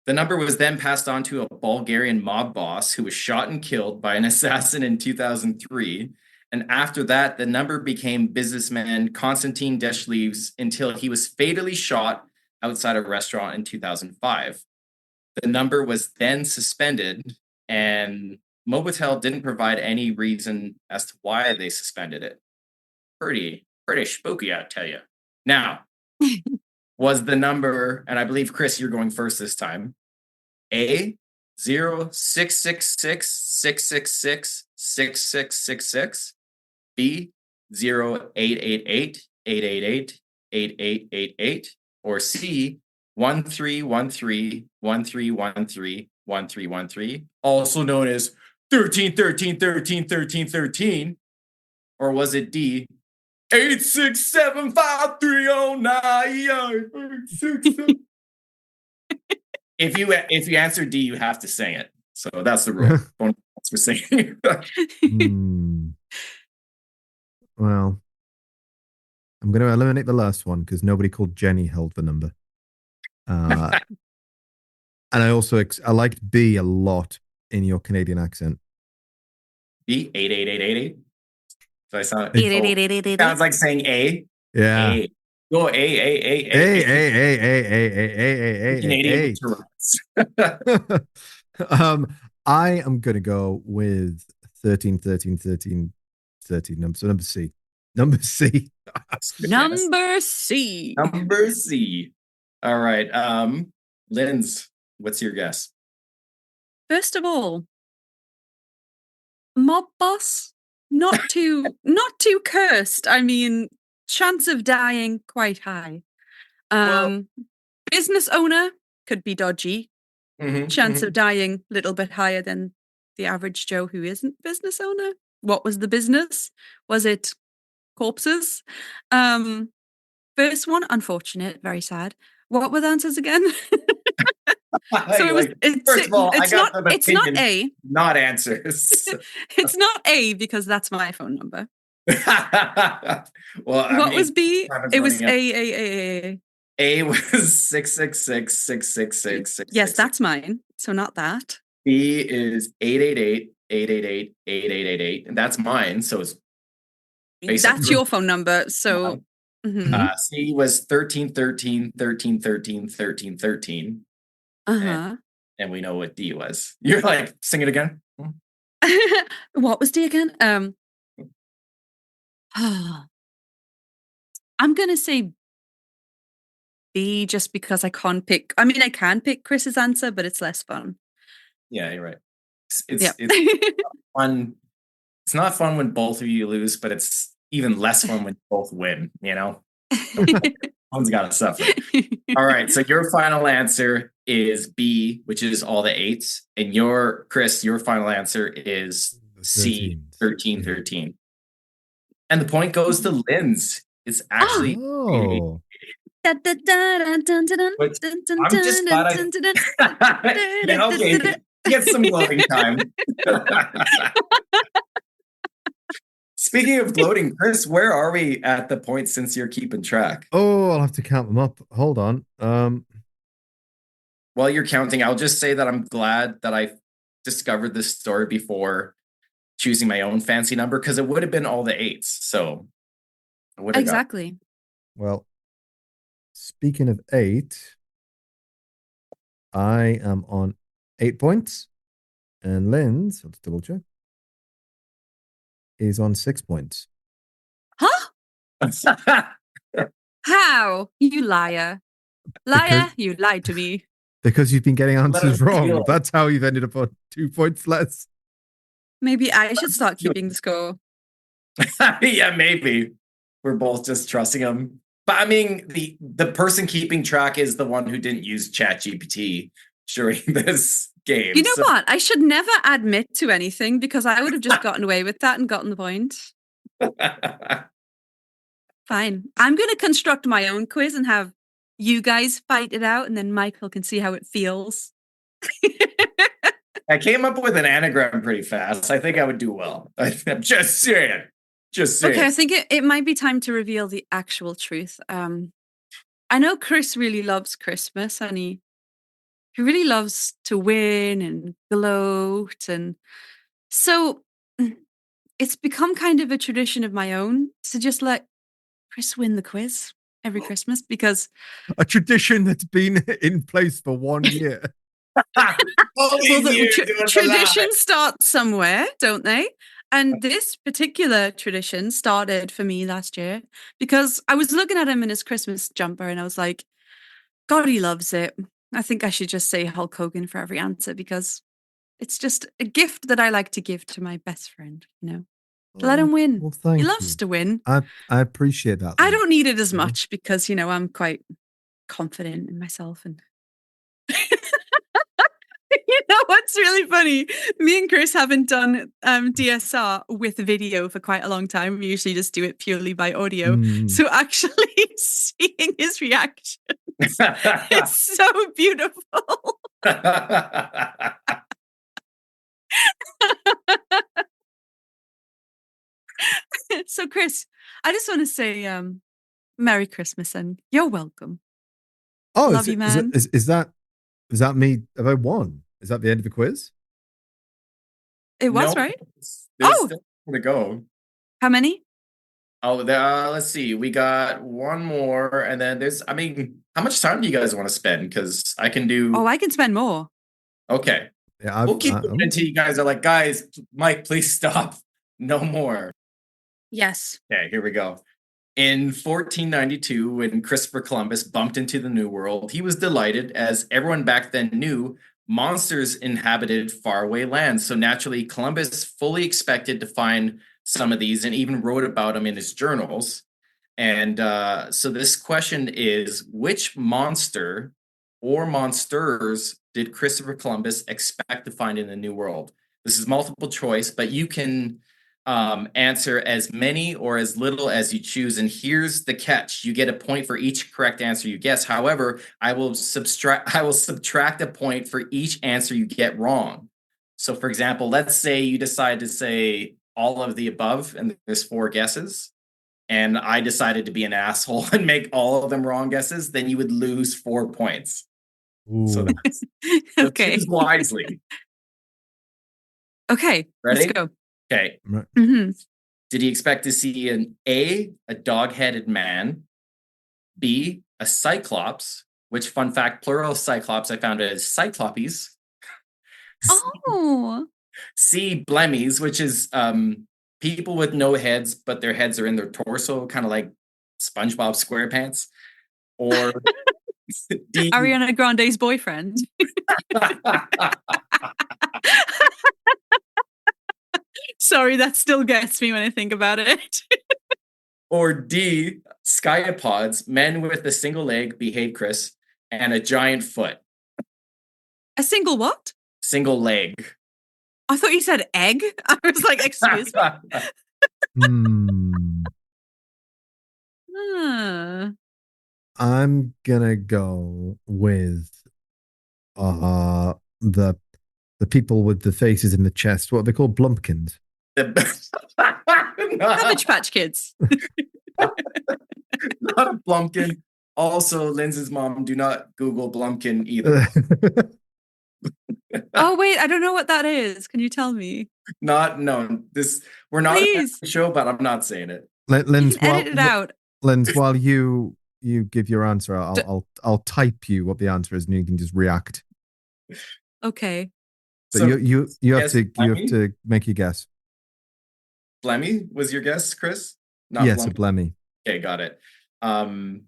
The number was then passed on to a Bulgarian mob boss who was shot and killed by an assassin in 2003. And after that, the number became businessman Konstantin Deshlev's until he was fatally shot outside a restaurant in 2005. The number was then suspended, and Mobitel didn't provide any reason as to why they suspended it. Pretty spooky, I tell you. Now, was the number, and I believe, Chris, you're going first this time, A, 0666666666, B, 0888888888, or C, 1313131313, also known as 1313131313, or was it D, 8675309? If you answer D, you have to sing it. So that's the rule. Bonus for singing. Well, I'm going to eliminate the last one because nobody called Jenny held the number. And I also I liked B a lot in your Canadian accent. B, 88888. So I sound 88888. sounds like saying A. Yeah. A. Go A. Canadian tourists. I am going to go with 13. So number C. Number C. Number C. Number C. All right. Linz, what's your guess? First of all, mob boss, not too cursed. I mean, chance of dying quite high. Business owner could be dodgy. Chance of dying a little bit higher than the average Joe who isn't business owner. What was the business? Was it corpses? First one, unfortunate, very sad. What were the answers again? So it was. First of all, it's not A. Not answers. It's not A because that's my phone number. Well, what was B? It was up. A. A was 6666666. Yes, that's mine. So not that. B is 88888888888, and that's mine. So it's basically that's your phone number. So C was 131313131313. And we know what D was. You're like, sing it again. What was D again? I'm gonna say B just because I can't pick. I mean, I can pick Chris's answer, but it's less fun. Yeah, you're right. It's fun. It's not fun when both of you lose, but it's even less fun when both win. You know, one's got to suffer. All right. So your final answer is B, which is all the eights, and Chris, your final answer is C, 1313. And the point goes to Linz. It's actually. I'm just glad okay, get some gloating time. Speaking of gloating, Chris, where are we at the point since you're keeping track? Oh, I'll have to count them up. Hold on. While you're counting, I'll just say that I'm glad that I discovered this story before choosing my own fancy number, because it would have been all the eights. So I would have exactly. Well, speaking of 8, I am on 8 points, and Linz, let's double check, is on 6 points. Huh? How? You liar. You lied to me. Because you've been getting answers wrong. That's how you've ended up on 2 points less. Maybe I should start keeping the score. Yeah, maybe. We're both just trusting him. But I mean, the person keeping track is the one who didn't use ChatGPT during this game. You know what? I should never admit to anything because I would have just gotten away with that and gotten the point. Fine. I'm going to construct my own quiz and have you guys fight it out, and then Michael can see how it feels. I came up with an anagram pretty fast. I think I would do well. I'm just saying. Just say Okay, I it. think it might be time to reveal the actual truth. I know Chris really loves Christmas, and he really loves to win and gloat, and so it's become kind of a tradition of my own to just let Chris win the quiz every Christmas because A tradition that's been in place for 1 year. traditions start somewhere, don't they? And this particular tradition started for me last year because I was looking at him in his Christmas jumper and I was like, God, he loves it. I think I should just say Hulk Hogan for every answer because it's just a gift that I like to give to my best friend, to let him win. Well, thank He you. loves to win. I appreciate that. I Lynn. don't need it as much because, I'm quite confident in myself. And what's really funny? Me and Chris haven't done DSR with video for quite a long time. We usually just do it purely by audio. So actually seeing his reaction, it's so beautiful. So Chris, I just want to say Merry Christmas and you're welcome. Oh, Love you, man. Is that me? Have I won? Is that the end of the quiz? It was, right? There's still more to go. How many? Oh, let's see. We got one more, and then how much time do you guys want to spend? Because I can do. Oh, I can spend more. Okay. Yeah, we'll keep going until you guys are like, guys, Mike, please stop. No more. Yes. Okay, here we go. In 1492, when Christopher Columbus bumped into the New World, he was delighted, as everyone back then knew monsters inhabited faraway lands. So naturally, Columbus fully expected to find some of these and even wrote about them in his journals. And so this question is, which monster or monsters did Christopher Columbus expect to find in the New World? This is multiple choice, but you can answer as many or as little as you choose. And here's the catch: you get a point for each correct answer you guess. However, I will subtract a point for each answer you get wrong. So for example, let's say you decide to say all of the above and there's 4 guesses, and I decided to be an asshole and make all of them wrong guesses, then you would lose 4 points. Ooh. So okay. choose wisely. Okay, ready? Let's go. Okay. Mm-hmm. Did he expect to see a dog-headed man, B, a cyclops, which, fun fact, plural cyclops, I found it as cyclopes. Oh. C, blemmies, which is people with no heads, but their heads are in their torso, kind of like SpongeBob SquarePants. Or D, Ariana Grande's boyfriend. Sorry, that still gets me when I think about it. Or D, sciapods, men with a single leg, behave, Chris, and a giant foot. A single what? Single leg. I thought you said egg. I was like, excuse me. I'm gonna go with the people with the faces in the chest. What are they called? Blumpkins. Cabbage Patch Kids. Not a Blumpkin. Also, Linz's mom, do not Google Blumpkin either. Oh wait, I don't know what that is. Can you tell me? We're not Please. a show, but I'm not saying it. Linz, edit it out. Linz, while you give your answer, I'll type you what the answer is, and you can just react. Okay. So you have to make your guess. Blemmy was your guess, Chris? Yes, a blemmy. Okay, got it. The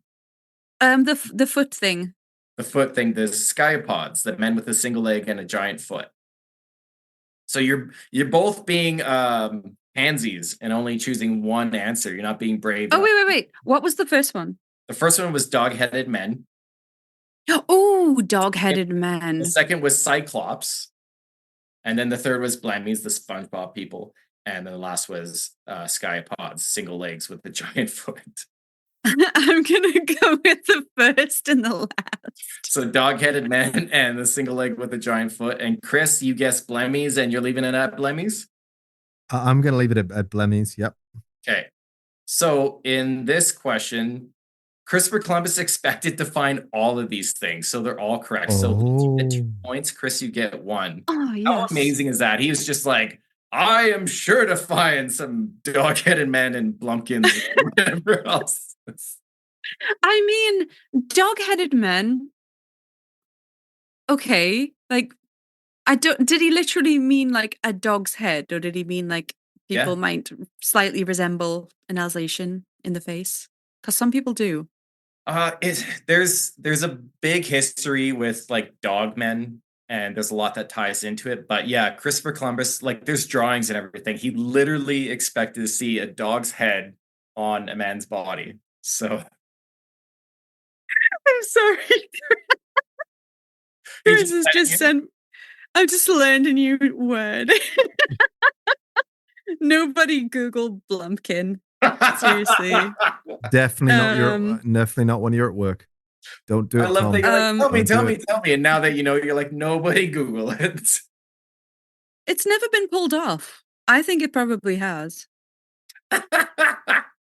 foot thing. The foot thing, the sciapods, the men with a single leg and a giant foot. So you're both being pansies and only choosing one answer. You're not being brave. Oh, wait. What was the first one? The first one was dog-headed men. Oh, dog-headed men. The second was cyclops. And then the third was blemmies, the SpongeBob people. And then the last was sciapods, single legs with a giant foot. I'm going to go with the first and the last. So dog-headed men and the single leg with a giant foot. And Chris, you guessed blemmies and you're leaving it at blemmies? I'm going to leave it at blemmies, yep. Okay. So in this question, Christopher Columbus expected to find all of these things. So they're all correct. So Lindsay, you get 2 points. Chris, you get 1. Oh, How yes. amazing is that? He was just like, I am sure to find some dog-headed men and blumpkins and whatever else. I mean, dog-headed men. Okay, like I don't. Did he literally mean like a dog's head, or did he mean like people Yeah. might slightly resemble an Alsatian in the face? Because some people do. There's a big history with like dog men, and there's a lot that ties into it. But yeah, Christopher Columbus, like there's drawings and everything. He literally expected to see a dog's head on a man's body. So I'm sorry. he Chris has just sent. I've just learned a new word. Nobody Google Blumpkin. Seriously. Definitely not when you're at work. Don't do it. I love Tom. that you're like, tell me. And now that you know, you're like, nobody Google it. It's never been pulled off. I think it probably has.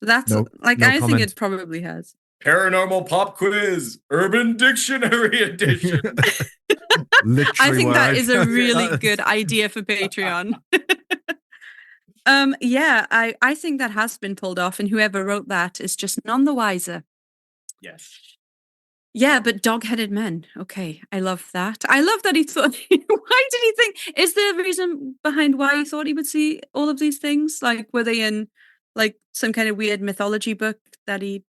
That's like, I think it probably has. Paranormal pop quiz, Urban Dictionary edition. I think that is a really good idea for Patreon. Yeah, I think that has been pulled off, and whoever wrote that is just none the wiser. Yes. Yeah, but dog-headed men. Okay, I love that. I love that he thought. Why did he think? Is there a reason behind why he thought he would see all of these things? Like, were they in like some kind of weird mythology book that he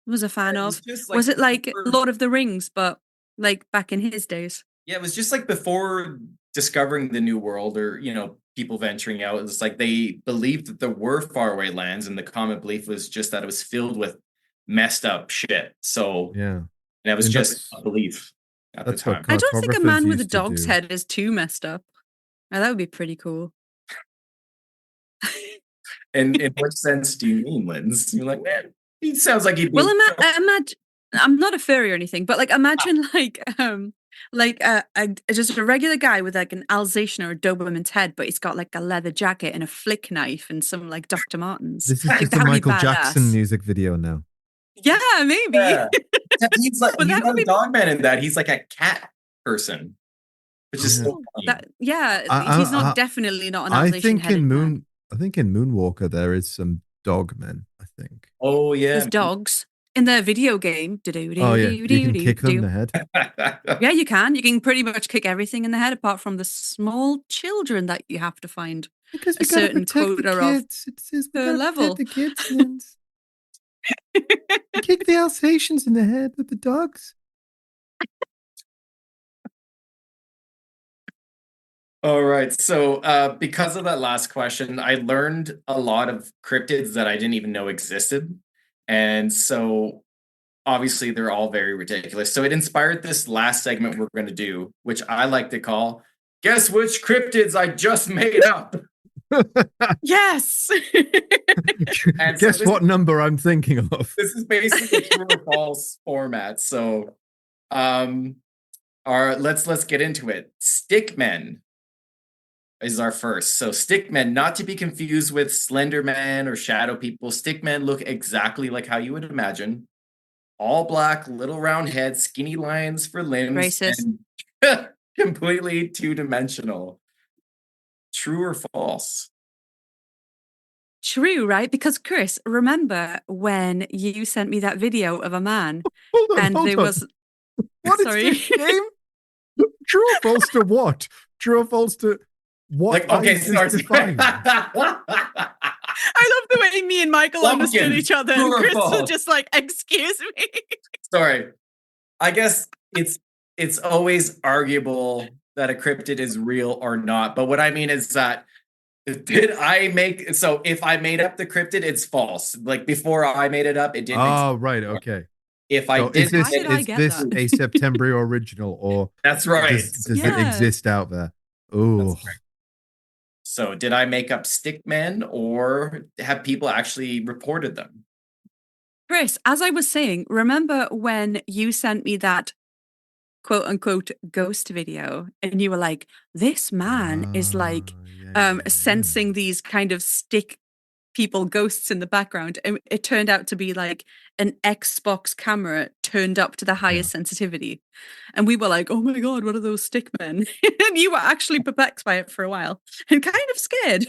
was a fan of? Was it like Lord of the Rings, but like back in his days? Yeah, it was just like before discovering the New World, or people venturing out. It was like they believed that there were faraway lands, and the common belief was just that it was filled with messed up shit. So yeah, and that was just a belief at the time. I don't think a man with a dog's head is too messed up. Now, that would be pretty cool. And in what sense do you mean, Linz? You're like, man, he sounds like he'd be. Well, imagine. I'm not a furry or anything, but like imagine just a regular guy with like an Alsatian or a Doberman's head, but he's got like a leather jacket and a flick knife and some like Dr. Martens. This is just a Michael Jackson music video now. Yeah, maybe. Yeah. He's like he's not a dog man in that. He's like a cat person, which is so funny. He's not definitely not an Alsatian headed man. I think in Moonwalker there is some dog men. I think. Oh yeah, there's dogs in the video game. Oh yeah, you can kick them in the head. Yeah, you can. You can pretty much kick everything in the head, apart from the small children that you have to find because a certain quota of per level. The kids. Kick the Alsatians in the head with the dogs. All right. So because of that last question, I learned a lot of cryptids that I didn't even know existed. And so obviously they're all very ridiculous. So it inspired this last segment we're going to do, which I like to call, Guess Which Cryptids I Just Made Up. Yes. Guess what number I'm thinking of. This is basically a true or false format. So let's get into it. Stickmen is our first. So stickmen, not to be confused with Slender Man or shadow people. Stickmen look exactly like how you would imagine. All black, little round heads, skinny lines for limbs. Racist. And completely two-dimensional. True or false? True, right? Because Chris, remember when you sent me that video of a man hold on. Was what sorry. Is this game? True or false to what? True or false to what? Like, okay, sorry. I love the way me and Michael understood each other, and Chris was just like, "Excuse me." Sorry. I guess it's always arguable that a cryptid is real or not. But what I mean is that if I made up the cryptid, it's false. Like before I made it up, it didn't. Oh, right, okay. If I did, is this a Septembryo original, or that's right? Does it exist out there? Oh. Right. So did I make up stickmen, or have people actually reported them? Chris, as I was saying, remember when you sent me that quote unquote ghost video and you were like, this man is like sensing these kind of stick people, ghosts in the background, and it turned out to be like an Xbox camera turned up to the highest sensitivity. And we were like, oh my God, what are those stick men? And you were actually perplexed by it for a while and kind of scared.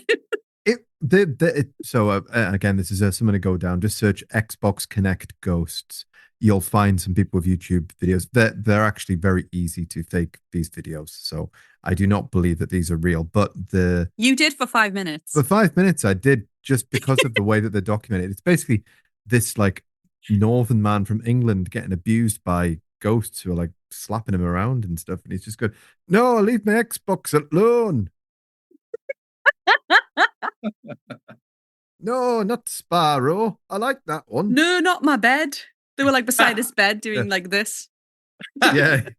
Again, this is something to go down. Just search Xbox Connect ghosts. You'll find some people with YouTube videos. They're actually very easy to fake these videos. So I do not believe that these are real. But you did for 5 minutes. For 5 minutes, I did, just because of the way that they're documented. It's basically this like northern man from England getting abused by ghosts who are like slapping him around and stuff. And he's just going, "No, leave my Xbox alone." "No, not Sparrow. I like that one." No, not my bed. They were like beside his bed doing like this. Yeah.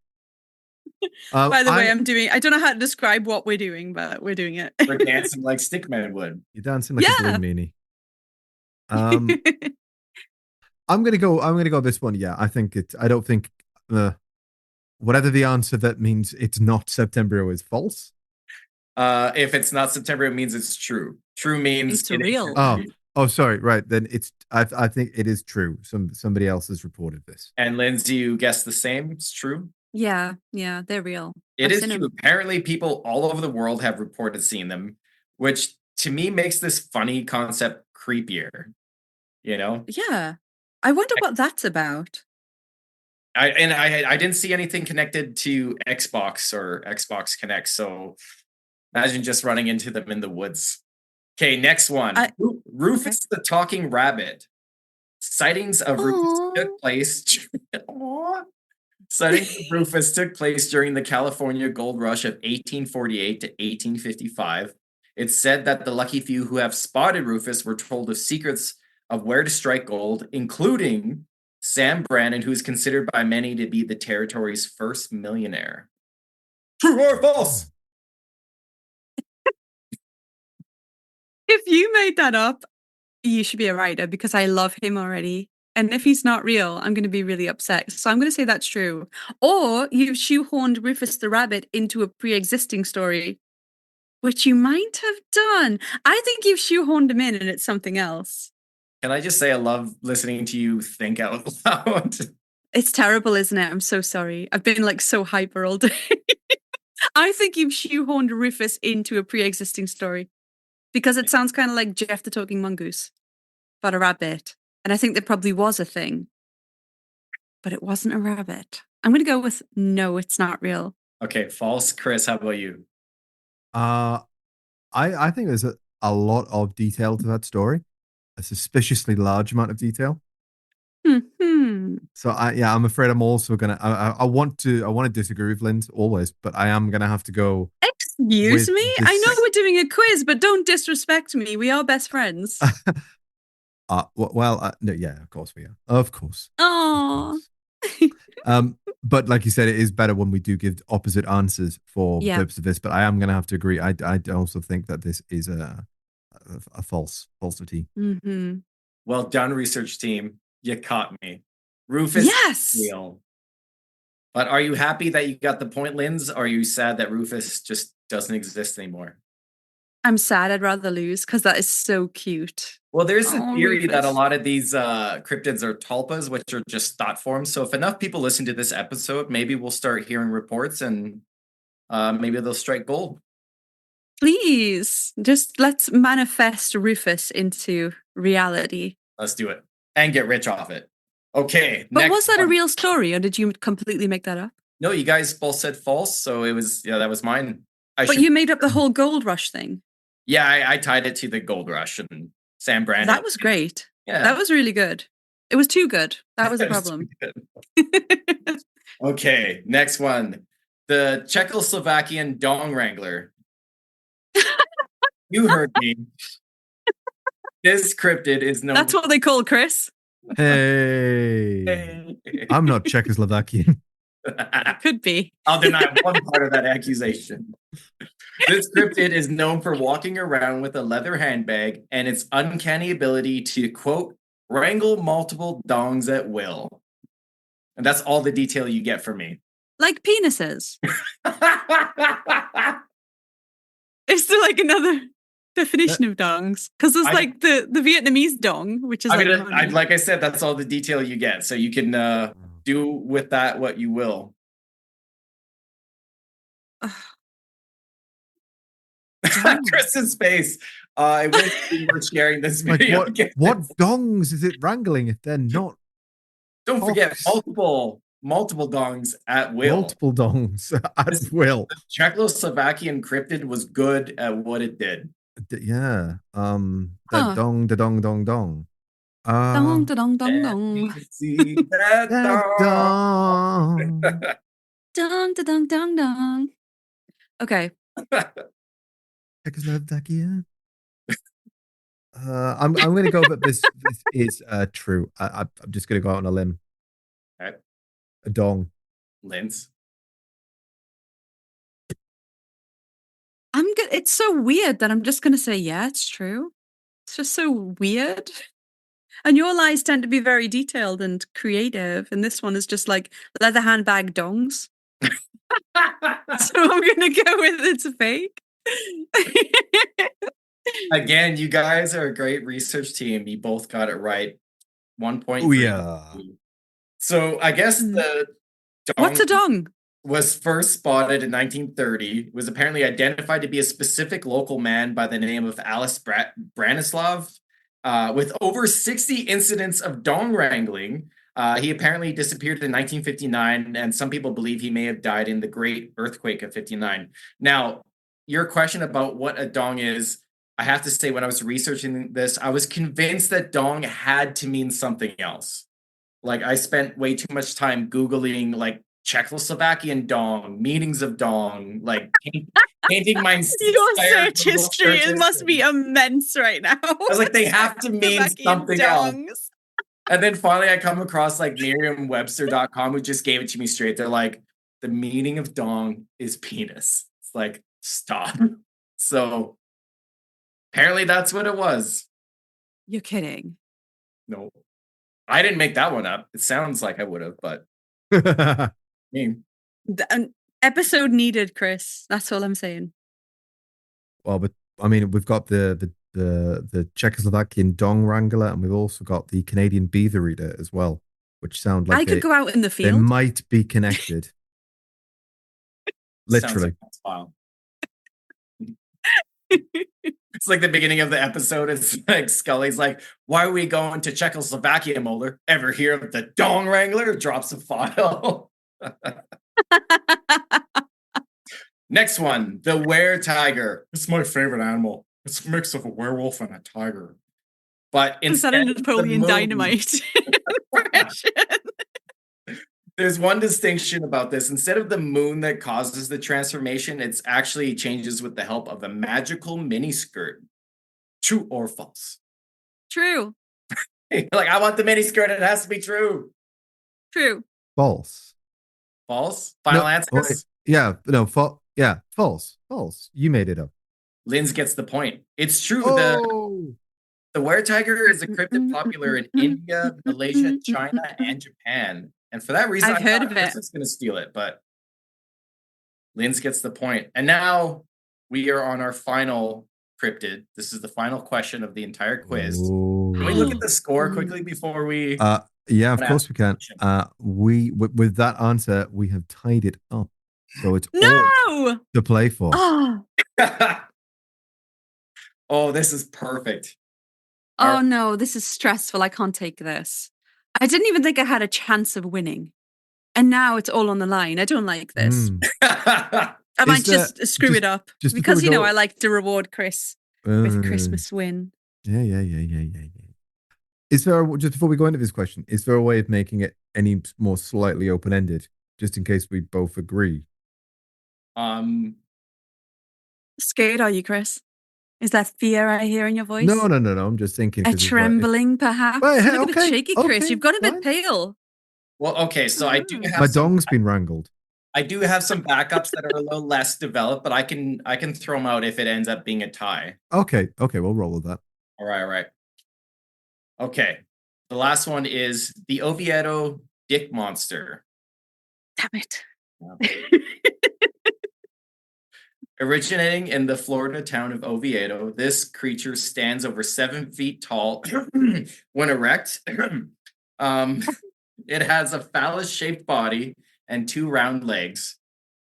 By the way, I don't know how to describe what we're doing, but we're doing it. We're dancing like stickmen would. You're dancing like a blue meanie. I'm gonna go this one. Yeah, I don't think whatever the answer that means it's not Septembryo is false. If it's not Septembryo, it means it's true. True means it's real. Oh, sorry. Right. Then I think it is true. Somebody else has reported this. And Linz, do you guess the same? It's true? Yeah, they're real. It is true. Apparently, people all over the world have reported seeing them, which to me makes this funny concept creepier. You know? Yeah. I wonder what that's about. I didn't see anything connected to Xbox or Xbox Connect, so imagine just running into them in the woods. Okay, next one. Rufus the Talking Rabbit. Sightings of Rufus took place. Sightings of Rufus took place during the California Gold Rush of 1848 to 1855. It's said that the lucky few who have spotted Rufus were told of secrets of where to strike gold, including Sam Brannan, who is considered by many to be the territory's first millionaire. True or false? If you made that up, you should be a writer because I love him already. And if he's not real, I'm going to be really upset. So I'm going to say that's true. Or you've shoehorned Rufus the Rabbit into a pre-existing story, which you might have done. I think you've shoehorned him in and it's something else. Can I just say I love listening to you think out loud? It's terrible, isn't it? I'm so sorry. I've been like so hyper all day. I think you've shoehorned Rufus into a pre-existing story because it sounds kind of like Jeff the Talking Mongoose, but a rabbit. And I think there probably was a thing, but it wasn't a rabbit. I'm going to go with no, it's not real. Okay, false. Chris, how about you? I think there's a lot of detail to that story. A suspiciously large amount of detail. So I'm afraid I'm also gonna. I want to disagree with Linz always, but I am gonna have to go. Excuse me. I know we're doing a quiz, but don't disrespect me. We are best friends. No, yeah, of course we are. Of course. Oh. But like you said, it is better when we do give opposite answers for the purpose of this. But I am gonna have to agree. I also think that this is a falsity. Mm-hmm. Well done, research team. You caught me. Rufus is real. But are you happy that you got the point, Linz? Or are you sad that Rufus just doesn't exist anymore? I'm sad. I'd rather lose because that is so cute. Well, there's a theory that a lot of these cryptids are tulpas, which are just thought forms. So if enough people listen to this episode, maybe we'll start hearing reports and maybe they'll strike gold. Please, just let's manifest Rufus into reality. Let's do it. And get rich off it. Okay. But was that a real story or did you completely make that up? No, you guys both said false. So it was, that was mine. You made up the whole gold rush thing. Yeah, I tied it to the gold rush and Sam Brannan. That was great. Yeah. That was really good. It was too good. That was a problem. Okay, next one. The Czechoslovakian dong wrangler. You heard me. This cryptid is known. That's what they call Chris. Hey. I'm not Czechoslovakian. Could be. I'll deny one part of that accusation. This cryptid is known for walking around with a leather handbag and its uncanny ability to, quote, wrangle multiple dongs at will. And that's all the detail you get from me. Like penises. Is there like another definition of dongs? Because there's like the Vietnamese dong, which is like I said, that's all the detail you get. So you can do with that what you will. Chris's face. I wish we were sharing this video. What dongs is it wrangling if they're not? Don't forget multiple dongs at will. Multiple dongs at will. The Czechoslovakian cryptid was good at what it did. Yeah. That dong, da dong, dong, dong. Dong, da dong, dong, dong. See that dong. Dong, da dong, dong, dong. Okay. Czechoslovakia. I'm going to go that this is true. I'm just going to go out on a limb. Okay. A dong. Linz. I'm good. It's so weird that I'm just going to say, yeah, it's true. It's just so weird. And your lies tend to be very detailed and creative. And this one is just like leather handbag dongs. So I'm going to go with it's a fake. Again, you guys are a great research team. You both got it right. 1 point. Oh, yeah. So I guess the dong What's a dong? Was first spotted in 1930. It was apparently identified to be a specific local man by the name of Alice Branislav. With over 60 incidents of dong wrangling, he apparently disappeared in 1959, and some people believe he may have died in the Great Earthquake of 59. Now, your question about what a dong is, I have to say, when I was researching this, I was convinced that dong had to mean something else. Like, I spent way too much time Googling, like, Czechoslovakian dong, meanings of dong, like painting my your search history it must be immense right now. I was like, they have to mean something else. And then finally I come across like Merriam-Webster.com, who just gave it to me straight. They're like, the meaning of dong is penis. It's like, stop. So apparently that's what it was. You're kidding. No, I didn't make that one up. It sounds like I would have, but an episode needed, Chris. That's all I'm saying. Well, but I mean, we've got the Czechoslovakian dong wrangler, and we've also got the Canadian beaver eater as well, which sound like I could go out in the field. They might be connected. Literally. It's like the beginning of the episode. It's like Scully's like, why are we going to Czechoslovakia, Mulder? Ever hear of the dong wrangler? Drops a file. Next one, the were-tiger. It's my favorite animal. It's a mix of a werewolf and a tiger. But instead of Napoleon Dynamite impression. There's one distinction about this. Instead of the moon that causes the transformation, it's actually changes with the help of a magical miniskirt. True or false? True. Like, I want the miniskirt. It has to be true. True. False. False? Final answers? False. False. You made it up. Linz gets the point. It's true. The were-tiger is a cryptid popular in India, Malaysia, China, and Japan. And for that reason, I've heard of it. It's going to steal it, but Linz gets the point. And now we are on our final cryptid. This is the final question of the entire quiz. Ooh. Can we look at the score quickly before we... Yeah, of course we can. With that answer, we have tied it up. So it's all to play for. Oh, this is perfect. Oh, no, this is stressful. I can't take this. I didn't even think I had a chance of winning. And now it's all on the line. I don't like this. I might just screw it up. Because, I like to reward Chris with a Christmas win. Yeah. Is there, just before we go into this question, is there a way of making it any more slightly open-ended, just in case we both agree? Scared are you, Chris? Is that fear I hear in your voice? No. I'm just thinking. A trembling, perhaps? Well, you look a bit shaky, Chris. You've got a bit pale. Well, okay, so I do have... My dong's been wrangled. I do have some backups that are a little less developed, but I can throw them out if it ends up being a tie. Okay, we'll roll with that. All right. Okay, the last one is the Oviedo dick monster. Damn it. Originating in the Florida town of Oviedo, this creature stands over 7 feet tall when erect. um, it has a phallus-shaped body and 2 round legs,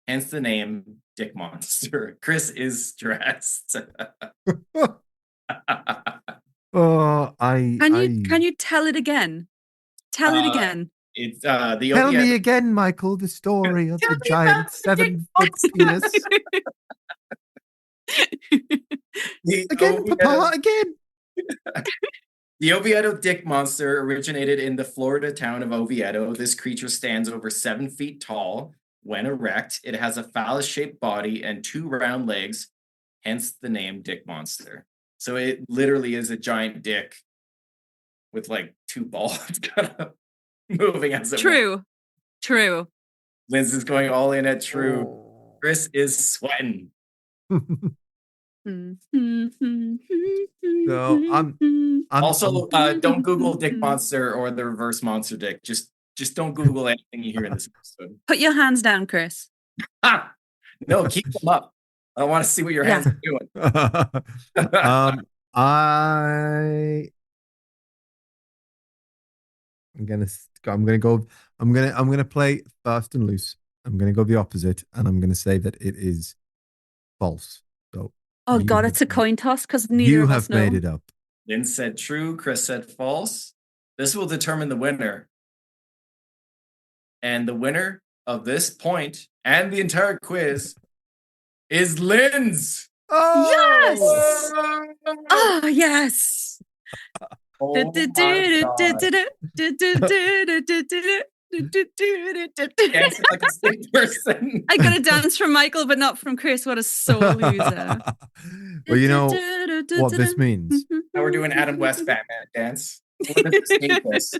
hence the name Dick Monster. Chris is stressed. Can you tell it again? Tell it again. It's the Tell Oviedo. me again, Michael, the story of Tell the me giant about the Dick 7-foot penis. The Again, Oviedo- Papa, again. The Oviedo Dick Monster originated in the Florida town of Oviedo. This creature stands over 7 feet tall when erect. It has a phallus-shaped body and 2 round legs, hence the name Dick Monster. So it literally is a giant dick with like 2 balls kind of moving as it walks. True. Linz is going all in at true. Chris is sweating. So I'm Also, don't Google Dick Monster or the reverse monster dick. Just don't Google anything you hear in this episode. Put your hands down, Chris. Ha! No, keep them up. I want to see what your hands are doing. I'm gonna play fast and loose. I'm gonna go the opposite, and I'm gonna say that it is false. So Oh God, it's a coin toss because neither of us know. You have made it up. Lynn said true. Chris said false. This will determine the winner. And the winner of this point and the entire quiz is Linz. Yes! Oh, yes! Oh my God. Dancing like a sick person. I got a dance from Michael, but not from Chris. What a sore loser. Well, you know what this means. Now we're doing Adam West Batman dance. This.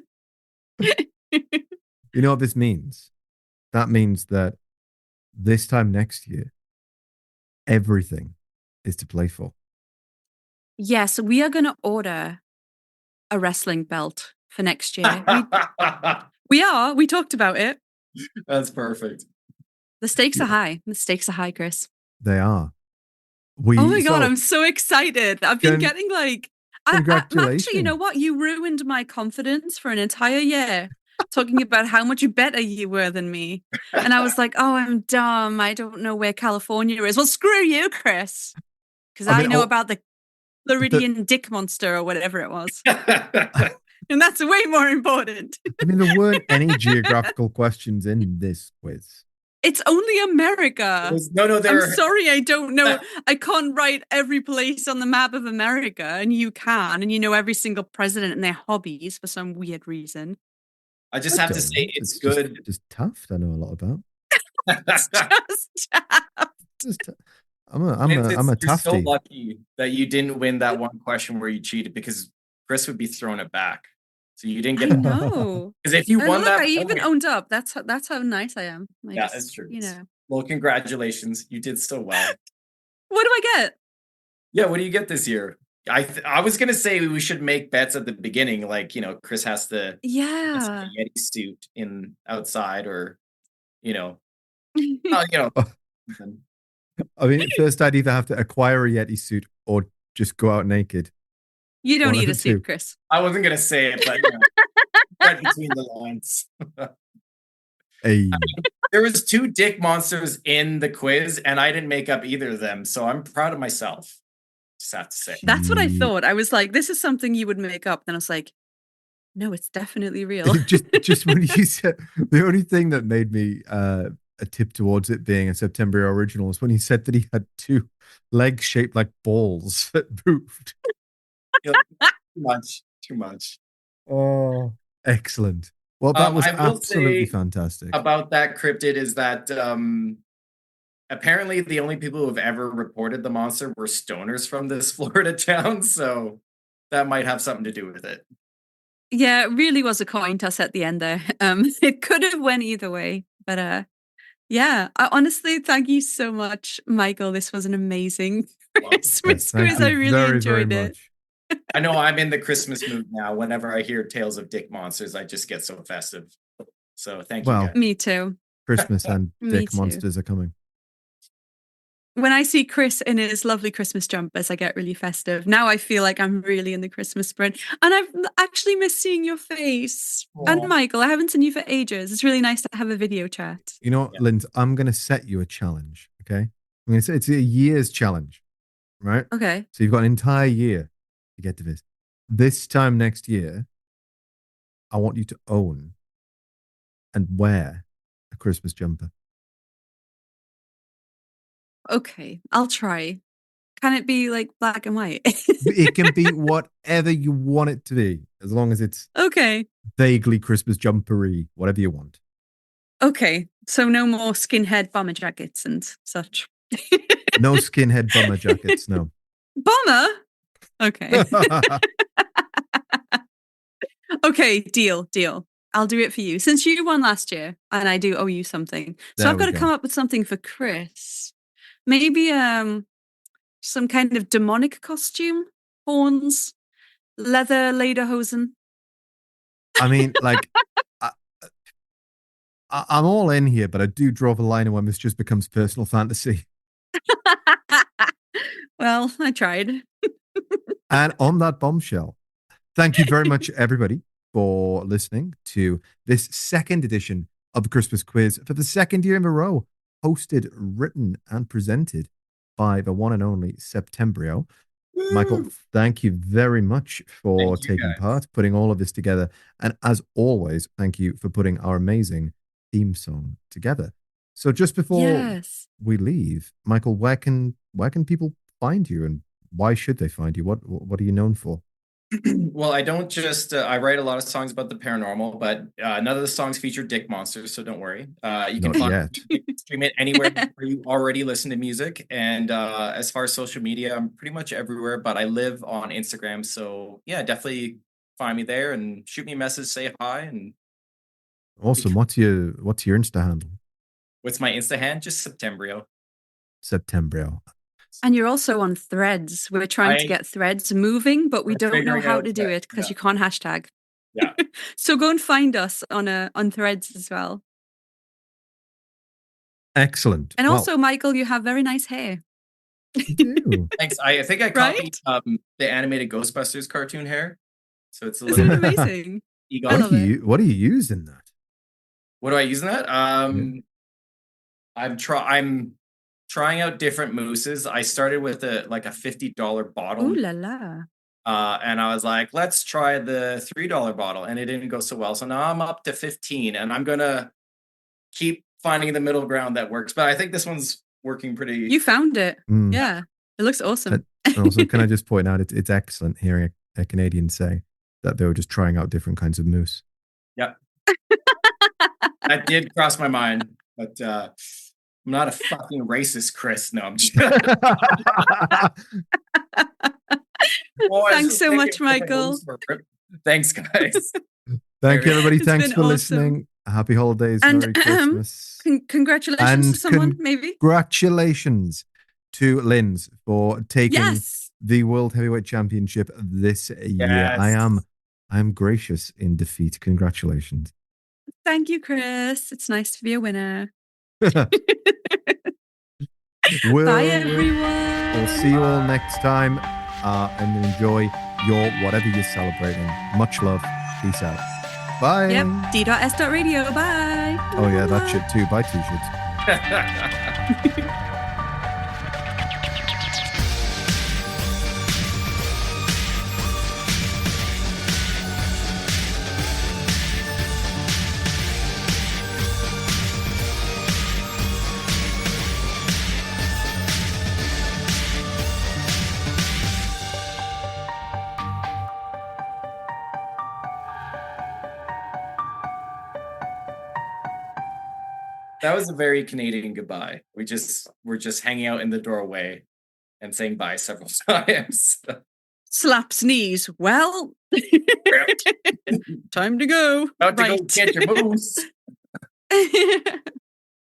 You know what this means? That means that this time next year, everything is to play for. Yes, we are going to order a wrestling belt for next year. We are. We talked about it. That's perfect. The stakes are high. The stakes are high, Chris. They are. Oh my God, I'm so excited. I've been getting like... Congratulations. Actually, you know what? You ruined my confidence for an entire year. Talking about how much better you were than me. And I was like, oh, I'm dumb. I don't know where California is. Well, screw you, Chris. Because I know about the Floridian Dick Monster or whatever it was. And that's way more important. I mean, there weren't any geographical questions in this quiz. It's only America. I'm sorry, I don't know. I can't write every place on the map of America, and you can, and you know every single president and their hobbies for some weird reason. I just have to say it's good. Just tough. I know a lot about. Just tough. I'm a tafty. You're so lucky that you didn't win that one question where you cheated, because Chris would be throwing it back. So you didn't get. I know. Because if you won that, I even owned up. That's how nice I am. That's true. You know. Well, congratulations. You did so well. What do I get? Yeah, what do you get this year? I was gonna say we should make bets at the beginning, like, you know, Chris has to a Yeti suit in outside, or you know, I mean, first I'd either have to acquire a Yeti suit or just go out naked. You don't need a suit, Chris. I wasn't gonna say it, but right between the lines. Hey. There was 2 dick monsters in the quiz, and I didn't make up either of them, so I'm proud of myself. Just have to say. That's what I thought. I was like, this is something you would make up. Then I was like, no, it's definitely real. just when you said, the only thing that made me a tip towards it being a Septembryo original is when he said that he had 2 legs shaped like balls that moved. Too much. Oh, excellent. Well, that was absolutely fantastic. About that cryptid is that apparently the only people who have ever reported the monster were stoners from this Florida town, so that might have something to do with it. Yeah, it really was a coin toss at the end there. It could have went either way, but yeah. Honestly, thank you so much, Michael. This was an amazing Christmas quiz. I really enjoyed it. I know I'm in the Christmas mood now. Whenever I hear tales of dick monsters, I just get so festive. So thank you. Me too. Christmas and dick monsters are coming. when I see Chris in his lovely Christmas jumpers, I get really festive. Now I feel like I'm really in the Christmas spirit. And I've actually missed seeing your face. And Aw. Michael, I haven't seen you for ages. It's really nice to have a video chat. You know what, Yeah. Linz, I'm going to set you a challenge, okay? I'm going to say it's a year's challenge, right? Okay. So you've got an entire year to get to this. This time next year, I want you to own and wear a Christmas jumper. Okay. I'll try. Can it be like black and white? It can be whatever you want it to be, as long as it's Okay. vaguely Christmas jumpery, whatever you want. Okay. So no more skinhead bomber jackets and such. No skinhead bummer jackets, no. Bomber? Okay. Okay, deal. I'll do it for you. Since you won last year, and I do owe you something. So There I've got we to go. come up with something for Chris. Maybe some kind of demonic costume, horns, leather lederhosen. I mean, like, I'm all in here, but I do draw the line when this just becomes personal fantasy. Well, I tried. And on that bombshell, thank you very much, everybody, for listening to this second edition of the Christmas Quiz for the second year in a row, hosted, written, and presented by the one and only Septembryo. Michael, thank you very much for Thank you, taking guys. part, putting all of this together. And as always, thank you for putting our amazing theme song together. So just before Yes. we leave, Michael, where can people find you, and why should they find you? What are you known for? Well, I don't just I write a lot of songs about the paranormal, but none of the songs feature dick monsters, so don't worry. You can Not find yet. you can stream it anywhere where you already listen to music. And as far as social media, I'm pretty much everywhere, but I live on Instagram, so yeah, definitely find me there and shoot me a message, say hi. And Awesome. What's your Insta handle? what's my Insta hand? Just Septembryo. Septembryo. And you're also on Threads. We're trying to get Threads moving, but we We're don't know figuring how out to do that, it because yeah. you can't hashtag. Yeah. So go and find us on Threads as well. Excellent. And Well, also, Michael, you have very nice hair. you do. Thanks. I think I Right? copied the animated Ghostbusters cartoon hair. So it's a Isn't little it amazing? I egon. love it. What do you use in that? What do I use in that? I'm trying out different mousses. I started with a $50 bottle. Ooh la la. And I was like, let's try the $3 bottle, and it didn't go so well. So now I'm up to 15, and I'm gonna keep finding the middle ground that works. But I think this one's working pretty. You found it. Mm. Yeah. It looks awesome. And also, can I just point out, it's excellent hearing a Canadian say that they were just trying out different kinds of mousse. Yep. That did cross my mind, but I'm not a fucking racist, Chris. No, I'm just. Thanks so much, Michael. Thanks, guys. Thank you, everybody. It's Thanks been for awesome. listening. Happy holidays. And, Merry Christmas. Congratulations And to someone, maybe. Congratulations to Linz for taking Yes. the World Heavyweight Championship this year. Yes. I am gracious in defeat. Congratulations. Thank you, Chris. It's nice to be a winner. We'll Bye, everyone. We'll see you all next time, and enjoy your whatever you're celebrating. Much love. Peace out. Bye. Yep. D.S.Radio. Bye. Oh yeah, that shit too. Buy t-shirts. That was a very Canadian goodbye. We're just hanging out in the doorway and saying bye several times. Slap sneeze. Well, time to go. About to Right. go get your moose.